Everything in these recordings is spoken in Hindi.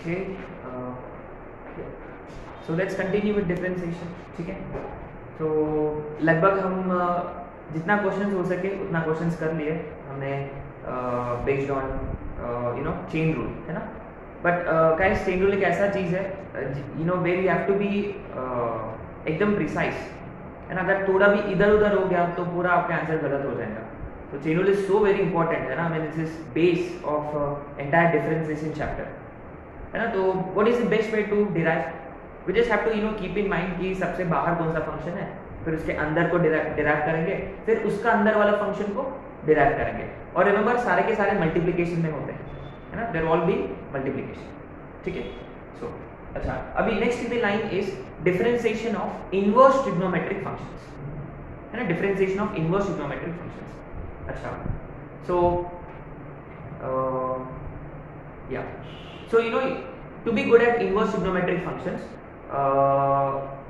Okay, so let's continue with differentiation. ठीक है, तो लगभग हम जितना क्वेश्चंस हो सके उतना क्वेश्चंस कर लिए हमने बेस्ड ऑन चेन रूल, है ना. बट गाइस, चेन रूल एक ऐसा चीज़ है where you have to be एकदम प्रिसाइज, है ना. अगर थोड़ा भी इधर उधर हो गया तो पूरा आपका आंसर गलत हो जाएगा. तो chain rule is so very important, है ना. I mean this is base of entire differentiation chapter, है ना. तो what is the best way to derive? We just have to keep in mind कि सबसे बाहर कौन सा फंक्शन है, फिर उसके अंदर को डिराइव करेंगे, फिर उसका अंदर वाला फंक्शन को डिराइव करेंगे. और रिमेंबर, सारे के सारे मल्टीप्लिकेशन में होते हैं, है ना. There all be multiplication. ठीक है. सो अच्छा, अभी next in the line is differentiation of inverse trigonometric functions, है ना. Differentiation of inverse trigonometric functions. अच्छा, सो या so to be good at inverse trigonometric functions,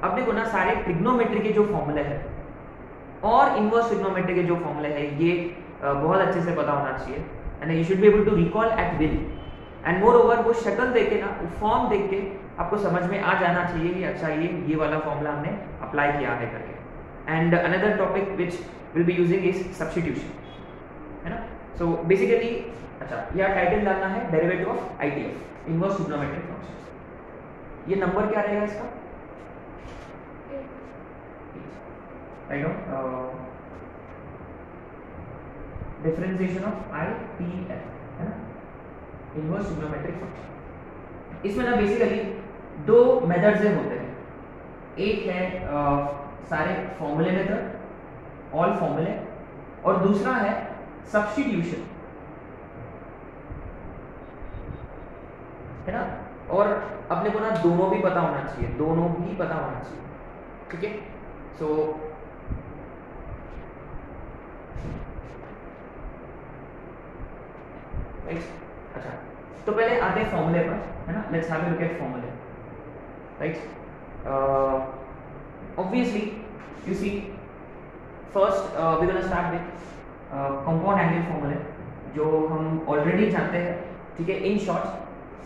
अपने को ना सारे ट्रिग्नोमेट्री के जो फॉर्मूले हैं और इनवर्स ट्रिग्नोमेट्री के जो फॉर्मूले हैं ये बहुत अच्छे से पता होना चाहिए, and you should be able to recall at will. And moreover, वो शक्ल देख के ना, वो फॉर्म देख के आपको समझ में आ जाना चाहिए कि अच्छा ये वाला फॉर्मूला हमने अप्लाई किया है करके. And another topic which will be using is substitution, है ना. सो बेसिकली अच्छा, यह टाइटल डालना है derivative of ITF, inverse trigonometric functions. ये नंबर क्या रहेगा इसका? Right no, differentiation of ITF, है ना, इनवर्स ट्रिग्नोमेट्रिक फंक्शन. इसमें ना बेसिकली दो मेथड्स होते हैं. एक है सारे फॉर्मूले मेथड, ऑल फॉर्मूले, और दूसरा है सब्स्टिट्यूशन, है ना. और अपने को ना दोनों भी पता होना चाहिए, दोनों भी पता होना चाहिए. ठीक है. सो अच्छा, तो पहले आते हैं फॉर्मूले पर, है ना. Let's have a look at formulae. Right, obviously you see first we're going to start with compound angle formula जो हम ऑलरेडी जानते हैं. ठीक है. In short,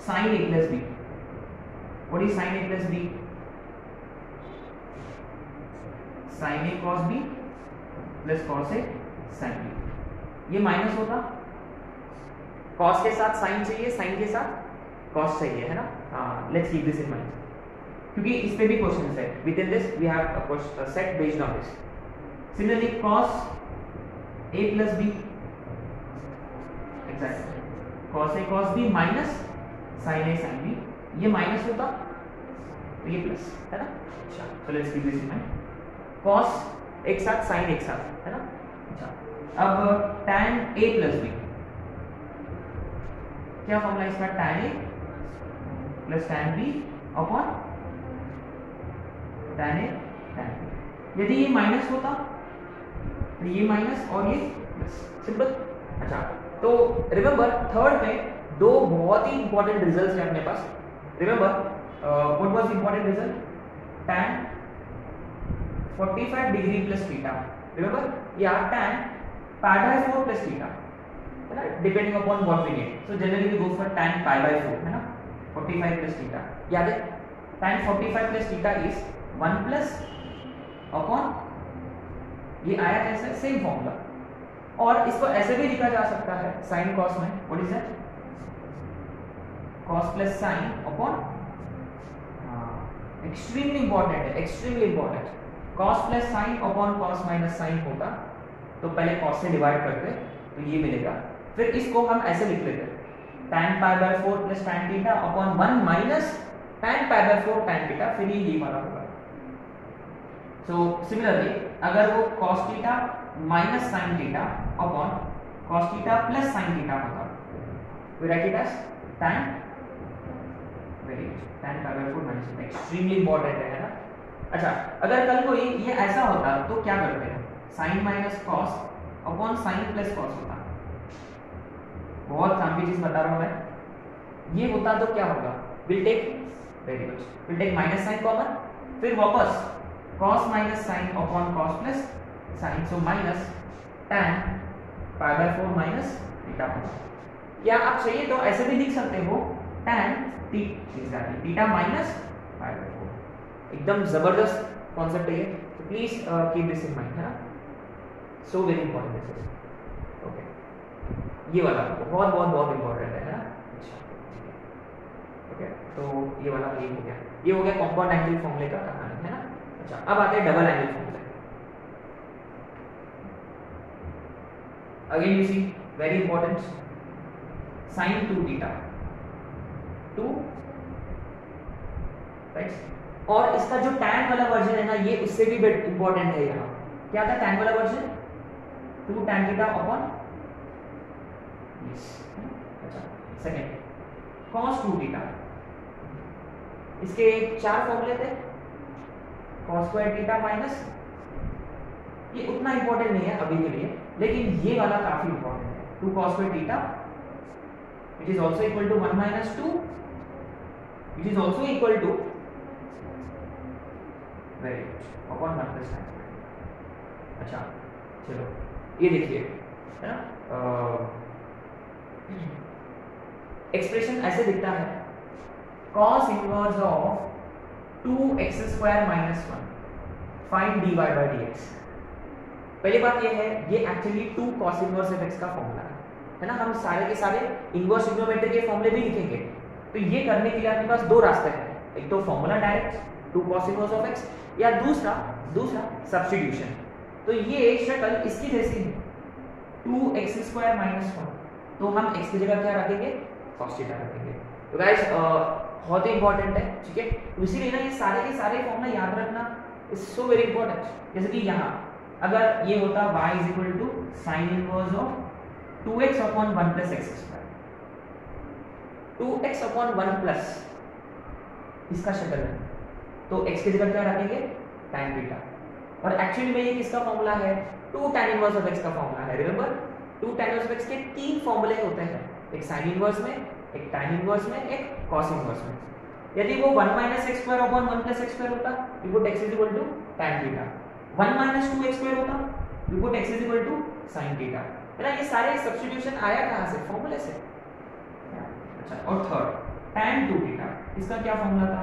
sin a plus b. What is sin a plus b? sin a cos b plus cos a sin b. ये माइनस होता, cos के साथ sin चाहिए, sin के साथ cos चाहिए, है ना. Let's keep this in mind, क्योंकि इस पे भी क्वेश्चन है. Within this we have a set based on this. Similarly cos a plus b, exactly cos a cos b minus sin a sin b. ये माइनस होता तो ये प्लस, है ना. अच्छा, so let's keep this in mind. cos एक साथ, sin एक साथ, है ना. अच्छा, अब tan a plus b, क्या फॉर्मूला इसका? tan a plus tan b upon tan a tan b. यदि ये माइनस होता तो ये माइनस और ये प्लस, सिंपल. अच्छा, तो रिमेंबर, थर्ड में दो बहुत ही इंपॉर्टेंट रिजल्ट्स हैं अपने पास. Remember, what was important result? tan 45 degree plus theta. Remember, या tan pi by 4 plus theta, है ना, depending upon what we need. So generally we go for tan pi by 4, है ना, 45 प्लस थीटा. याद है, tan 45 plus theta is 1 plus upon, ये आया कैसे? Same formula. और इसको ऐसे भी लिखा जा सकता है sin cos में. What is that? cos plus sin upon, extremely important है, extremely important. cos plus sin upon cos minus sin होता, तो पहले cos से डिवाइड करते तो ये मिलेगा. फिर इसको हम ऐसे लिख लेते, tan pi by 4 plus tan theta upon 1 minus tan pi by 4 tan theta. फिर ये वाला होगा. सो सिमिलरली, अगर वो cos theta minus sin theta upon cos theta plus sin theta होता, we write it as tan, very good, tan pi by 4 minus, extremely important है ना. अच्छा, अगर कल को ये ऐसा होता तो क्या करते हैं? sin minus cos upon sin plus cos होता. बहुत काम की चीज बता रहा हूं मैं. ये होता तो क्या होगा? Will take, very good, will take minus sin कॉमन, फिर वापस cos minus sin upon cos plus sin, so minus tan pi by 4 minus theta होगा. या आप चाहिए तो ऐसे भी लिख सकते हो tan theta minus pi by 4। एकदम जबरदस्त कॉन्सेप्ट है ये, तो please keep this in mind, है ना, सो very important this is. Okay, ये वाला बहुत बहुत बहुत इंपॉर्टेंट है ना। अच्छा ओके, तो ये वाला ये हो गया, ये हो गया कंपाउंड एंगल फॉर्मूले का कहानी, है ना। अच्छा, अब आते हैं डबल एंगल फॉर्मूले। Again you see very important, sin 2 theta 2 right. और इसका जो tan वाला वर्जन है ना, ये उससे भी इंपॉर्टेंट है। यहाँ क्या था tan वाला वर्जन, 2 tan थीटा अपॉन अच्छा सेकेंड cos 2 थीटा। इसके 4 फॉर्मूले थे, cos स्क्वायर थीटा माइनस, ये उतना इंपॉर्टेंट नहीं है अभी के लिए, लेकिन ये वाला काफी इंपॉर्टेंट है, 2 cos square theta which is also equal to 1 minus 2 which is also equal to very good upon 1 plus tan square। अच्छा चलो ये देखिए, है ना, एक्सप्रेशन ऐसे दिखता है, cos inverse of 2x square minus 1 find dy by dx। पहली बात ये है, ये actually 2 cos inverse of x का फॉर्मूला है ना। हम सारे के सारे इनवर्स ट्रिग्नोमेट्री के फॉर्मूले भी लिखेंगे, तो ये करने के लिए आपके पास दो रास्ते हैं, एक तो formula direct 2 cos inverse of x, या दूसरा सब्स्टिट्यूशन। तो ये शक्ल इसकी जैसी है, 2x स्क्वायर माइनस 1, तो हम x की जगह क्या रखेंगे, cos थीटा रखेंगे। तो गाइस बहुत ही इंपॉर्टेंट है, ठीक है, तो इसीलिए ना ये सारे के सारे फॉर्मूला याद रखना इज सो वेरी इंपॉर्टेंट। जैसे कि यहाँ अगर ये होता y is equal to sine inverse of 2x upon 1 plus x square, 2x upon 1 plus इसका शक्ल है, तो x की जगह क्या रखेंगे, tan थीटा। और एक्चुअली में ये किसका फॉर्मूला है, 2 tan इनवर्स ऑफ x का फॉर्मूला है। Remember 2 tan inverse of x के 3 फॉर्मूले होते हैं, एक sin इनवर्स में, एक tan इनवर्स में, एक cos इनवर्स में। यदि वो 1 minus x square upon 1 plus x square होता, you put x is equal to tan theta. 1 minus 2x square होता, you put x is equal to sin theta, है ना। ये सारे सब्स्टिट्यूशन आया कहां से, फॉर्मूले से। अच्छा, और थर्ड tan 2 थीटा, इसका क्या फॉर्मूला था,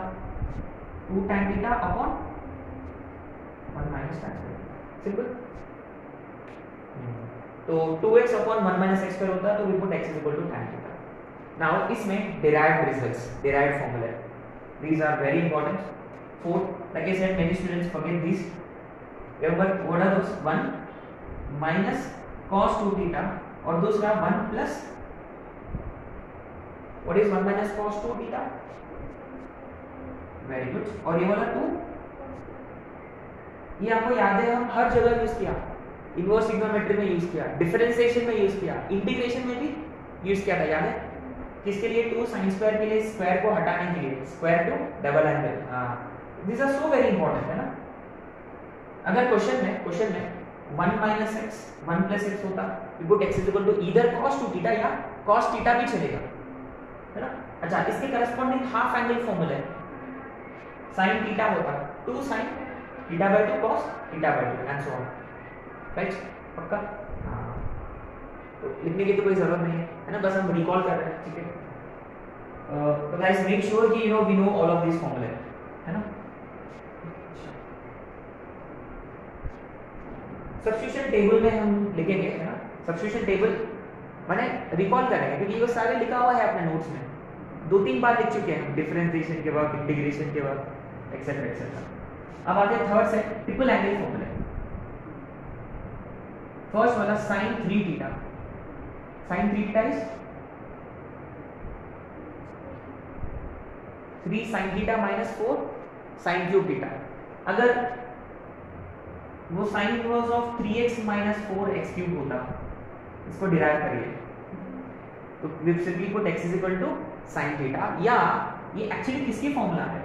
2 tan theta upon 1 minus tan square, simple. तो 2x upon 1 minus x square होता, तो we put x is equal to tan theta. Now इसमें डिराइव्ड रिजल्ट्स, डिराइव्ड फॉर्मूले, these are very important. Fourth, like I said, many students forget these. Remember what are those, 1 minus cos 2 theta, और दूसरा 1 plus, what is 1 minus cos 2 theta, very good। और ये वाला 2, ये आपको याद है, हम हर जगह यूज किया, इनवर्स ट्रिग्नोमेट्री में यूज किया, डिफरेंशिएशन में यूज किया, इंटीग्रेशन में भी यूज किया था, याद है। किसके लिए, 2 sin स्क्वायर के लिए, स्क्वायर को हटाने के लिए, square to double angle. This are so very important, है ना। अगर क्वेश्चन में 1 माइनस एक्स 1 प्लस एक्स होता, you put x is equal to either cos 2 theta या cos थीटा भी चलेगा, है ना। अच्छा, इसके करस्पॉन्डिंग हाफ एंगल फॉर्मूला है, sin थीटा होता 2 sin theta by 2 cos theta by 2 and so on, right, पक्का। तो लिखने की तो कोई जरूरत नहीं है ना, बस हम रिकॉल कर रहे हैं, ठीक है। तो गाइस मेक श्योर कि we know all of this फॉर्मूले, है ना। सब्स्टिट्यूशन टेबल में हम लिखेंगे, है ना, सब्स्टिट्यूशन टेबल माने रिकॉल करेंगे, क्योंकि ये सारे लिखा हुआ है अपने नोट्स में, 2-3 बार लिख चुके हैं, डिफरेंशिएशन के बाद, इंटीग्रेशन के बाद, एक्सेट्रा एक्सेट्रा। अब आते हैं थर्ड से ट्रिपल एंगल फॉर्मूले। फर्स्ट वाला sin 3 theta, sin 3 theta is 3 sin theta minus 4 sin cube theta. अगर वो sin inverse of 3x minus 4x cube होता, इसको डिराइव करिए, तो we simply put x is equal to sin theta, या ये एक्चुअली किसकी फॉर्मूला है,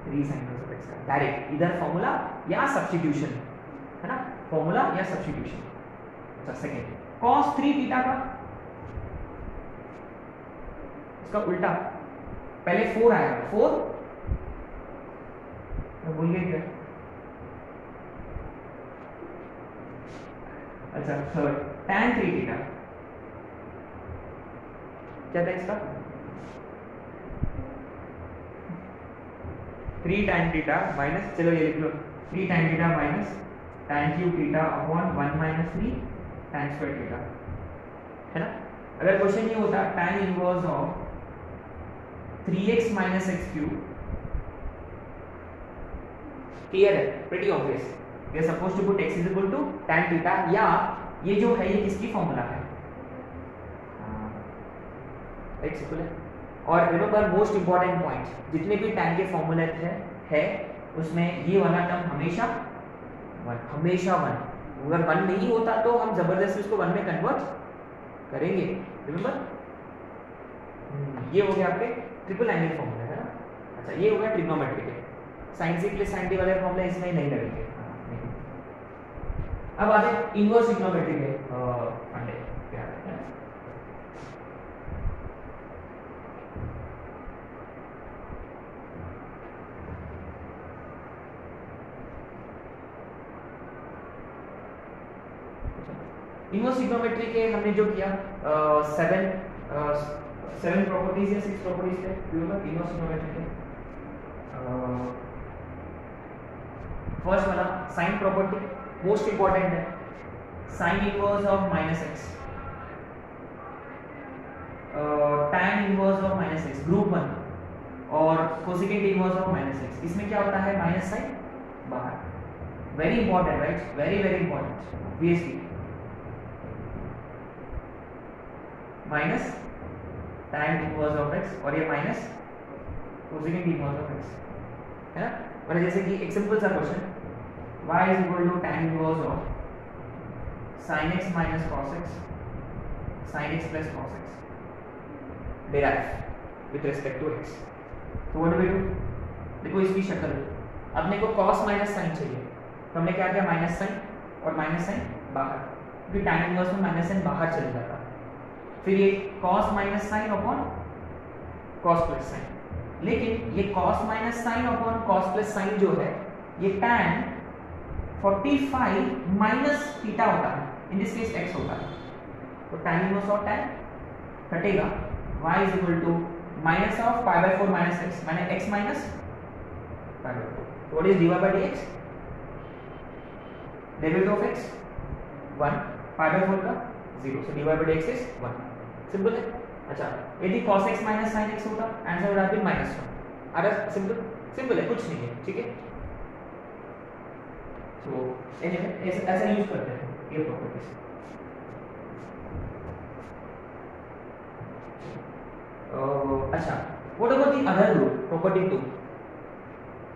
3 sin इनवर्स ऑफ x का, डायरेक्ट इधर फॉर्मूला या सब्स्टिट्यूशन, है ना, फॉर्मूला या सब्स्टिट्यूशन। अच्छा, सेकंड cos 3 थीटा का, इसका उल्टा, पहले 4 आया, 4 मैं भूल गया क्या। अच्छा, थर्ड tan 3 थीटा, क्या था इसका 3 tan थीटा माइनस, चलो ये लिख लो 3 tan theta minus tan cube theta upon 1 minus 3 tan square theta, है ना। अगर क्वेश्चन ये होता tan inverse of 3x minus x cube, clear है, pretty obvious, we are suppose to put x is equal to tan theta, या ये जो है ये किसकी फॉर्मूला है, x इक्वल है। और रिमेंबर मोस्ट इंपॉर्टेंट पॉइंट, जितने भी tan के फॉर्मूले है उसमें ये वाला टर्म हमेशा 1, हमेशा 1। अगर 1 नहीं होता तो हम जबरदस्ती उसको 1 में कन्वर्ट करेंगे, रिमेंबर। ये हो गया आपके ट्रिपल एंगल फॉर्मूला, है ना। अच्छा, ये हो गया ट्रिग्नोमेट्री के, sin c plus sin t वाले फॉर्मूले इसमें नहीं लगेंगे। अब आते इनवर्स ट्रिग्नोमेट्री के फंडे क्या है। इनवर्स ट्रिग्नोमेट्री के हमने जो किया 7 प्रॉपर्टीज या 6 प्रॉपर्टीज थे इनवर्स ट्रिग्नोमेट्री के। फर्स्ट वाला साइन प्रॉपर्टी मोस्ट इंपॉर्टेंट है, sign inverse of minus x, tan inverse of minus x group 1, और cosecant inverse of minus x. इसमें क्या होता है, माइनस साइन बाहर, very important, right, very very important. VST minus tan inverse of x और ये minus cosecant inverse of x, है ना। मतलब जैसे कि एक सिंपल सा question, y is equal to tan inverse of sin x minus cos x sin x plus cos x derive with respect to x। तो व्हाट डू वी डू, देखो इसकी शक्ल, अपने को cos माइनस sin चाहिए, तो हमने क्या किया, माइनस साइन और माइनस साइन बाहर, क्योंकि tan इनवर्स में माइनस साइन बाहर चले जाता है। फिर ये cos minus sine upon cos plus sign, लेकिन ये cos minus sine upon cos plus sign जो है ये tan 45 माइनस थीटा होता है, इन दिस केस x होता है। तो tan इनवर्स और tan कटेगा, y is equal to minus of pi by 4 minus x, माने x माइनस पाई बाय 4। तो what is dy by dx, derivative of x 1, pi by 4 का 0, so dy by dx is 1, simple है। अच्छा, यदि cos x minus sin x होता, आंसर वुड हैव बीन -1। अरे सिंपल है, कुछ नहीं है, ठीक है। तो ऐसा यूज करते हैं ये प्रॉपर्टीज। अच्छा, what about the other rule, property 2,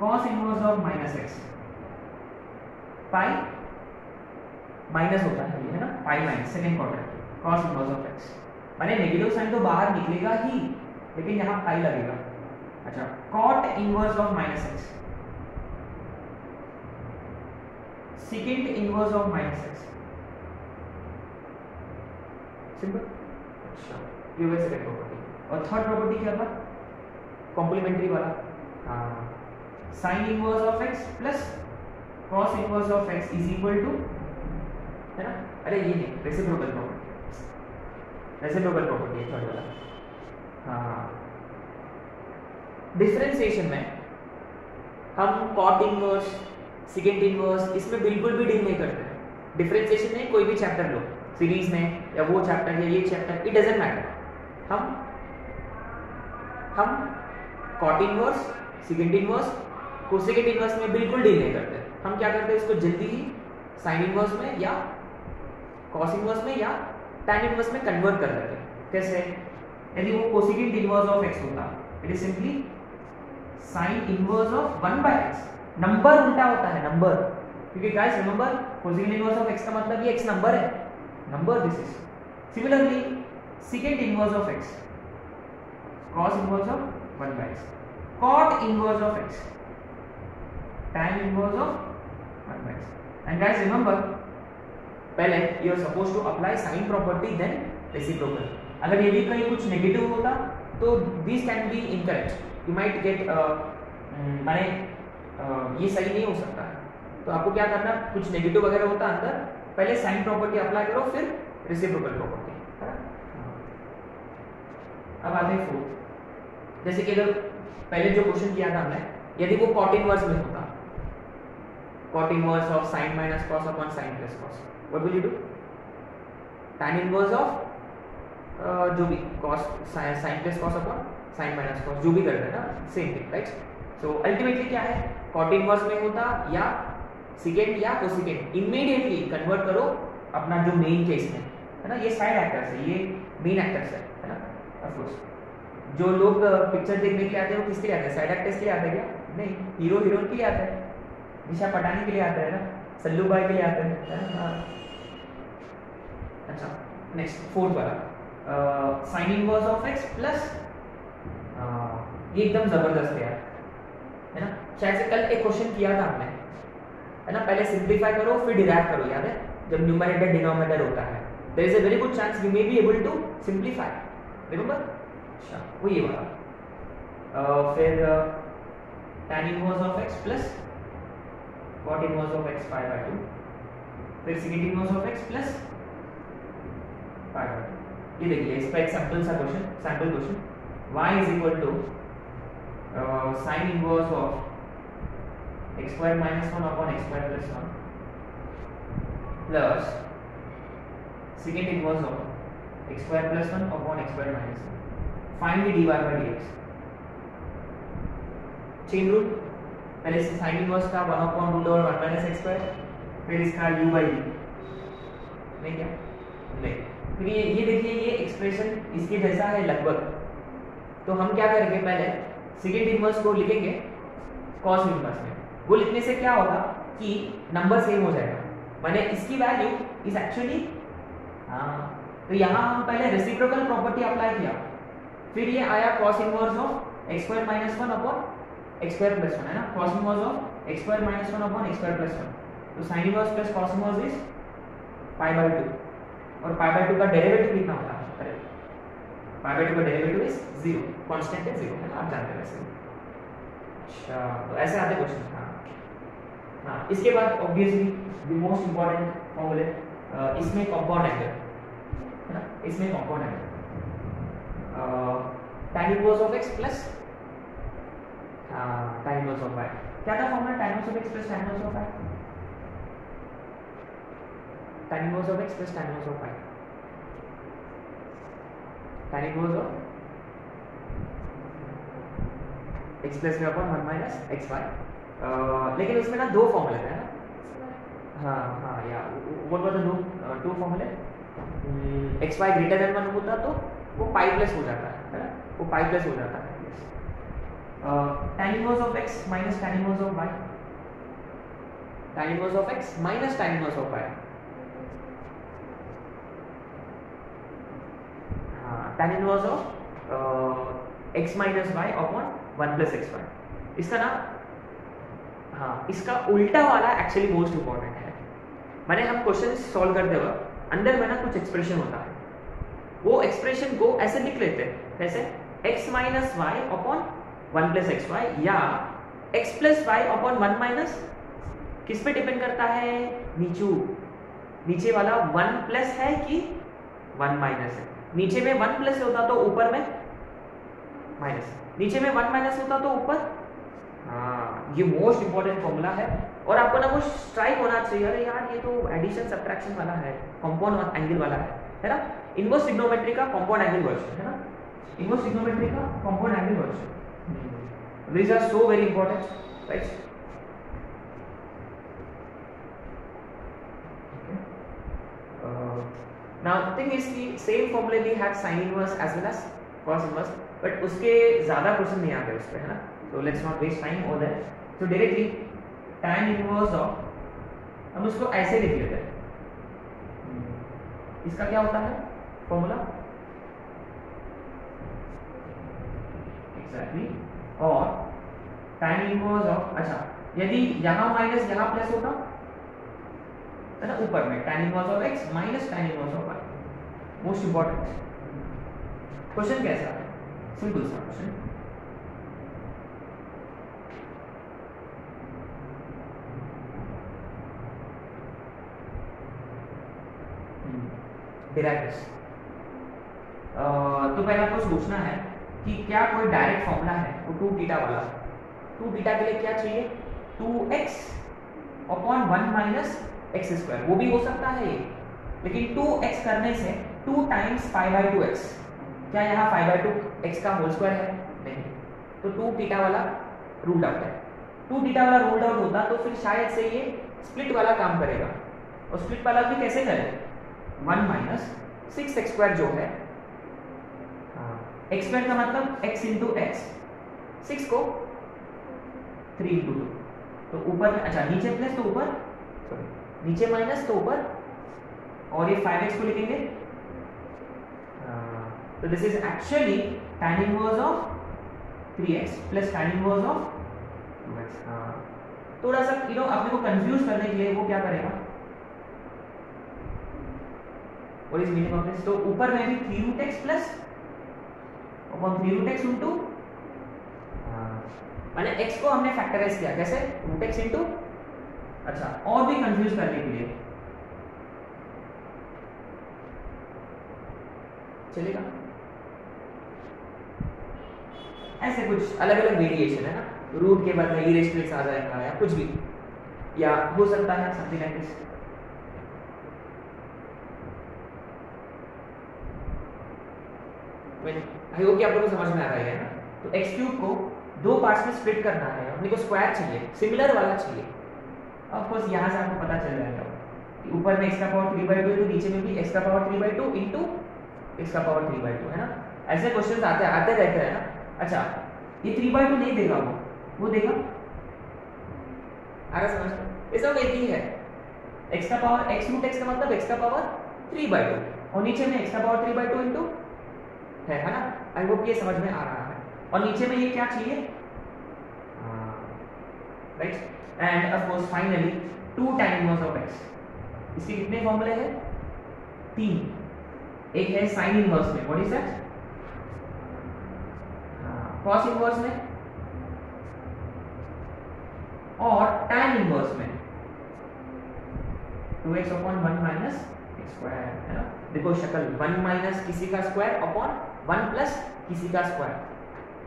cos inverse of minus x, pi minus होता है, ये है ना, pi minus second quadrant, cos inverse of x, माने नेगेटिव साइन तो बाहर निकलेगा ही, लेकिन यहाँ पाई लगेगा। अच्छा, cot inverse of minus x, second inverse of minus x, simple. अच्छा, ये वैसे सेकंड प्रॉपर्टी। और थर्ड प्रॉपर्टी क्या था, कॉम्प्लीमेंट्री वाला, हाँ, sine inverse of x plus cos inverse of x is equal to, है ना। अरे ये नहीं, रेसिप्रोकल प्रॉपर्टी, रेसिप्रोकल प्रॉपर्टी है थर्ड वाला। हाँ, डिफरेंशिएशन में हम cot इनवर्स, सेकंड इनवर्स, इसमें बिल्कुल भी डील नहीं करते हैं। डिफरेंशिएशन में कोई भी चैप्टर लो, सीरीज में या वो चैप्टर या ये चैप्टर, इट डजंट मैटर, हम cot inverse, second inverse, cosecant inverse में बिल्कुल डील नहीं करते। हम क्या करते हैं, इसको जल्दी ही साइन इनवर्स में या cos इनवर्स में या tan इनवर्स में कन्वर्ट कर देते हैं। कैसे, यदि वो कोसेकेंट इनवर्स ऑफ x होता, it is simply sine inverse of 1 by x, number उल्टा होता है, नंबर, क्योंकि guys remember cosecant inverse of x का मतलब ये x नंबर है, number this is. Similarly secant inverse of x, cos inverse of 1 by x, cot inverse of x, tan inverse of 1 by x। And guys remember, पहले you are supposed to apply sign property then reciprocal. अगर ये भी कहीं कुछ नेगेटिव होता तो this can be incorrect, you might get माने ये सही नहीं हो सकता है। तो आपको क्या करना, कुछ नेगेटिव वगैरह होता अंदर, पहले साइन प्रॉपर्टी अप्लाई करो, फिर रेसिप्रोकल प्रॉपर्टी, है ना। अब आते हैं फोर्थ, जैसे कि अगर पहले जो क्वेश्चन किया था हमने, यदि वो कॉट इनवर्स में होता, cot inverse of sine minus cos upon sine plus cos, what will you do? tan inverse of जो भी cos sine plus cos upon sine minus cos, जो भी करते हैं ना, same thing, right? So ultimately क्या है, कॉट इनवर्स में होता या सेकेंड या कोसेकेंड, इमीडिएटली कन्वर्ट करो अपना जो मेन केस में है ना, ये साइड एक्टर्स है, ये मेन एक्टर्स है ना। ऑफ कोर्स जो लोग पिक्चर देखने के लिए आते हैं वो किसके लिए आते हैं? साइड एक्टर्स के लिए आते हैं क्या? नहीं, हीरो हीरोइन के लिए आते हैं, दिशा पटानी के लिए आते हैं ना, सल्लू भाई के लिए आते हैं। अच्छा, नेक्स्ट फोर्थ वाला, sign inverse of x plus, ये एकदम जबरदस्त है ना। शायद से कल एक क्वेश्चन किया था हमने, है ना, पहले सिंप्लीफाई करो फिर डिराइव करो, याद है? जब न्यूमरेटर डिनोमिनेटर होता है, there is a very good chance you may be able to simplify, remember? अच्छा, वो ये वाला। फिर tan inverse of x plus cot inverse of x pi by 2, फिर second inverse of x plus pi by 2। ये देखिए, इसका एक sample question y is equal to sine inverse of x square minus 1 upon x square plus 1 plus second inverse of x square plus 1 upon x square minus 1। Find the dy by dx। Chain rule, पहले से साइन इनवर्स का 1 upon root over 1 minus x square, फिर इसका u by d, नहीं क्या? नहीं। फिर ये देखिए, ये एक्सप्रेशन इसके जैसा है लगभग, तो हम क्या करेंगे, पहले सेकंड इनवर्स को लिखेंगे cos इनवर्स में। वो लिखने से क्या होगा कि नंबर सेम हो जाएगा, माने इसकी वैल्यू इज एक्चुअली, तो यहाँ हम पहले रेसिप्रोकल प्रॉपर्टी अप्लाई किया, फिर ये आया cos inverse of x square minus 1 upon x square plus 1, है ना, cos inverse of x square minus 1 upon x square plus 1, तो sin inverse plus cos inverse is pi by 2, और पाई बाय 2 का डेरिवेटिव कितना होता है? करेक्ट, पाई बाय 2 का डेरिवेटिव इज 0, कांस्टेंट है 0, है ना, आप जानते हैं वैसे। अच्छा, तो ऐसे आते क्वेश्चन। हाँ, इसके बाद ऑब्वियसली द मोस्ट इंपॉर्टेंट फॉर्मूले, इसमें कंपाउंड एंगल, है ना, इसमें compound angle, tan inverse of x plus tan inverse of y। क्या था formula? tan inverse of x plus tan inverse of y, tan inverse of x plus tan inverse of y, tan inverse of x plus y upon 1 minus xy। लेकिन उसमें ना दो फॉर्मूले थे ना। हाँ, या व्हाट वर द टू फॉर्मूले? xy ग्रेटर देन 1 होता तो वो पाई प्लस हो जाता है ना, वो पाई प्लस हो जाता है। tan inverse of x minus tan inverse of y, tan inverse of x minus tan inverse of y, tan inverse of x minus y upon 1 plus xy। इसका ना, हाँ, इसका उल्टा वाला एक्चुअली मोस्ट इंपॉर्टेंट है। माने हम क्वेश्चन सॉल्व करते वक्त अंदर में ना कुछ एक्सप्रेशन होता है, वो एक्सप्रेशन को ऐसे लिख लेते हैं, कैसे? x minus y upon 1 plus x y, या x plus y upon 1 minus, किस पे डिपेंड करता है? नीचे वाला 1 प्लस है कि 1 माइनस है। नीचे में 1 प्लस होता तो ऊपर में माइनस, नीचे में 1 माइनस होता तो ऊपर। हाँ, ये मोस्ट इंपॉर्टेंट फॉर्मूला है, और आपको ना वो स्ट्राइक होना चाहिए, अरे यार ये तो एडिशन सब्ट्रैक्शन वाला है, कंपाउंड एंगल वाला है ना, इनवर्स ट्रिग्नोमेट्री का कंपाउंड एंगल वर्जन, है ना, इनवर्स ट्रिग्नोमेट्री का compound angle version. These are so very important, right? Now the thing is कि same formula we had sin inverse as well as cos inverse, but उसके ज़्यादा क्वेश्चन नहीं आते उस पे, है ना, so let's not waste time over there. So directly tan inverse of, हम उसको ऐसे लिख लेते हैं, इसका क्या होता है फॉर्मूला? एग्जैक्टली, और tan इनवर्स ऑफ, अच्छा, यदि यहाँ माइनस यहाँ प्लस होता है ना, ऊपर में tan inverse of x minus tan inverse of y। Most important question कैसा है? सिंपल सा क्वेश्चन, डिराइव दिस। तो पहले आपको सोचना है कि क्या कोई डायरेक्ट फॉर्मूला है वो 2 बीटा वाला। 2 बीटा के लिए क्या चाहिए, 2x upon 1 minus x square, वो भी हो सकता है ये, लेकिन 2x करने से 2 टाइम्स 5/2x, क्या यहाँ 5/2x का होल स्क्वायर है, नहीं, तो 2 बीटा वाला रूल आउट है। 2 बीटा वाला रूल आउट होता तो फिर शायद से ये स्प्लिट वाला काम करेगा, और स्प्लिट वाला भी कैसे करें, 1 माइनस 6x स्क्वायर जो है, x स्क्वायर का मतलब x इंटू एक्स, 6 को 3 इंटू 2, तो ऊपर में, अच्छा नीचे प्लस तो ऊपर, सॉरी नीचे माइनस तो ऊपर, और ये 5x को लिखेंगे, तो this is actually tan inverse of 3x plus tan inverse of 2x। थोड़ा सा अपने को कंफ्यूज करने के लिए वो क्या करेगा, what is meaning of this, तो ऊपर में भी 3√x plus upon 3√x into, मैंने x को हमने फैक्टराइज किया कैसे, √x इंटू, अच्छा और भी कंफ्यूज करने के लिए चलेगा, ऐसे कुछ अलग अलग वेरिएशन है ना, रूट के बाद ई रेज़ टू एक्स आ जाएगा या कुछ भी, या हो सकता है something like this. I hope कि आप लोगों को समझ में आ रहा है ना। तो एक्स क्यूब को 2 पार्ट्स में स्प्लिट करना है, अपने को स्क्वायर चाहिए, सिमिलर वाला चाहिए। ऑफ कोर्स यहाँ से आपको पता चल जाएगा कि ऊपर में x का पावर 3/2 तो नीचे में भी x का पावर 3/2 इंटू x का पावर 3/2 है ना, ऐसे क्वेश्चन आते रहते हैं ना। अच्छा ये 3/2 नहीं देगा, वो देगा, आ रहा समझ, ये सब एक ही है, x का पावर x√x का मतलब x का पावर 3/2 और नीचे में x का पावर 3/2 इंटू है ना। आई होप ये समझ में आ रहा है। और नीचे में ये क्या चाहिए, right, end of course finally 2 tan inverse of x। इसके कितने फॉर्मूले हैं, 3, एक है साइन इनवर्स में, what is that, cos inverse में, और tan इनवर्स में 2x upon 1 minus x square है ना। देखो शक्ल, 1 माइनस किसी का स्क्वायर अपॉन 1 प्लस किसी का स्क्वायर,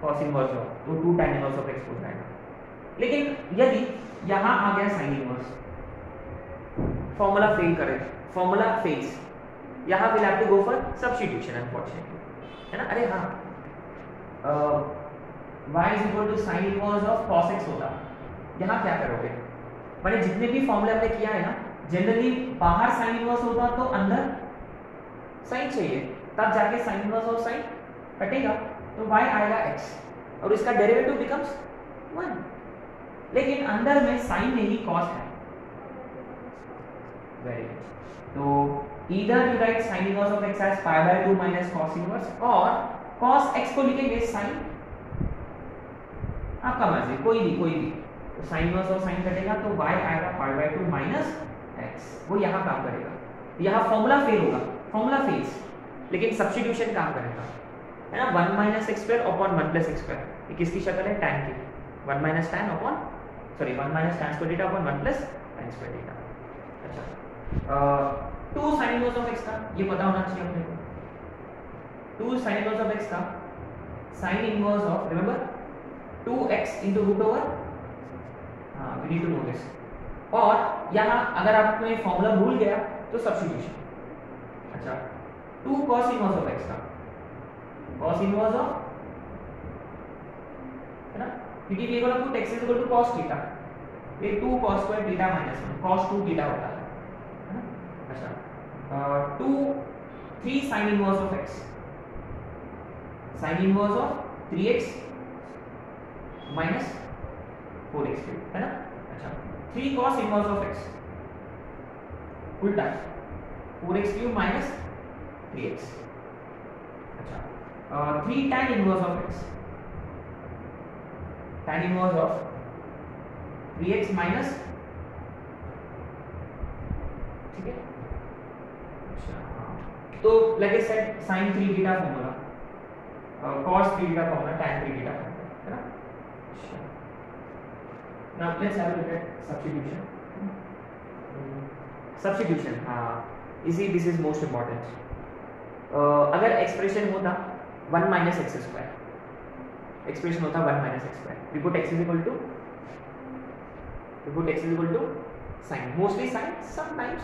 कॉस इनवर्स हो तो 2 tan इनवर्स ऑफ x हो जाएगा। लेकिन यदि यहां आ गया साइन इनवर्स, फॉर्मूला फेल करे, फॉर्मूला फेल्स, यहां will have to go for substitution unfortunately, है ना। अरे हाँ, y is equal to sine inverse of cos x होता, यहाँ क्या करोगे, मैंने जितने भी फॉर्मूले हमने किया है ना, जनरली बाहर साइन इनवर्स होता तो अंदर साइन चाहिए, तब जाके साइन इनवर्स ऑफ साइन कटेगा, तो y आएगा x और इसका डेरिवेटिव बिकम्स 1, लेकिन अंदर में साइन नहीं cos है, वेरी गुड। तो either you write sin inverse of x as pi/2 minus cos inverse, और cos x को लिखेंगे sin, आपका मर्जी, कोई भी, तो sin इनवर्स और sin कटेगा तो y आएगा pi/2 minus x, वो यहाँ काम करेगा। यहाँ फॉर्मूला फेल होगा, फॉर्मूला फेल्स, लेकिन सब्स्टिट्यूशन काम करेगा, है ना। 1 minus x square upon 1 plus x square, ये किसकी शक्ल है, tan की, 1 minus tan upon, sorry 1 minus tan square theta upon 1 plus tan square theta. अच्छा 2 sin इनवर्स ऑफ x का ये पता होना चाहिए अपने को, 2 sin इनवर्स ऑफ x का sin inverse of, remember 2x into root over, हाँ we need to know this. और यहाँ अगर आपने फॉर्मूला भूल गया तो सब्स्टिट्यूशन। अच्छा 2 cos इनवर्स ऑफ x का, cos इनवर्स ऑफ, है ना, क्योंकि ये वाला put x is equal to cos theta, ये 2 cos square theta minus 1 cos 2 theta होता है ना। अच्छा 3 sin inverse of x, sin inverse of 3x minus 4x cube, है ना। अच्छा 3 cos इनवर्स ऑफ x, उल्टा 4x क्यूब माइनस 3x। अच्छा 3 tan inverse of x, tan inverse of 3x minus, ठीक है। अच्छा तो like I said sin 3 theta formula, cos 3 theta formula, tan 3 theta formula, है ना। Now let's have a look at substitution. Substitution, हाँ, इसी this is most important. अगर एक्सप्रेशन होता 1 माइनस एक्स स्क्वायर, एक्सप्रेशन होता है 1 minus x square. We put x is equal to sine, mostly sine, sometimes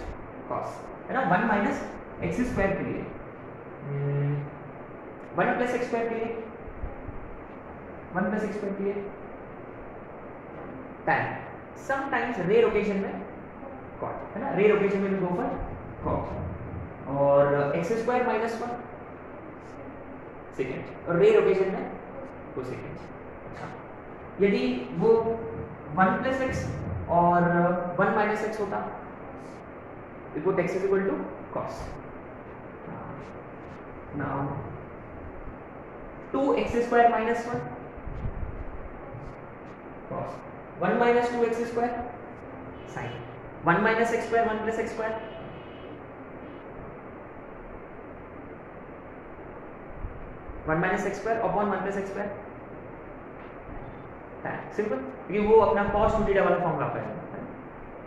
cos, है ना. 1 माइनस एक्स स्क्वायर के लिए 1 प्लस एक्स स्क्वायर के लिए 1 प्लस एक्स स्क्वायर के लिए tan, समटाइम्स रेयर ओकेजन में cot, है ना. रेयर ओकेजन में गो फॉर cot. और एक्स स्क्वायर माइनस 1 सेकेंड, और रेयर ओकेजन में कोसेकेंड. अच्छा, यदि वो 1 प्लस एक्स और 1 माइनस एक्स होता, we put x is equal to cos. Now 2x square minus 1 cos, 1 minus 2x square sin, 1 minus x square 1 plus x square, 1 minus x square upon 1 plus x square tan. Simple, क्योंकि वो अपना cos 2 थीटा वाला फॉर्मूला पे है.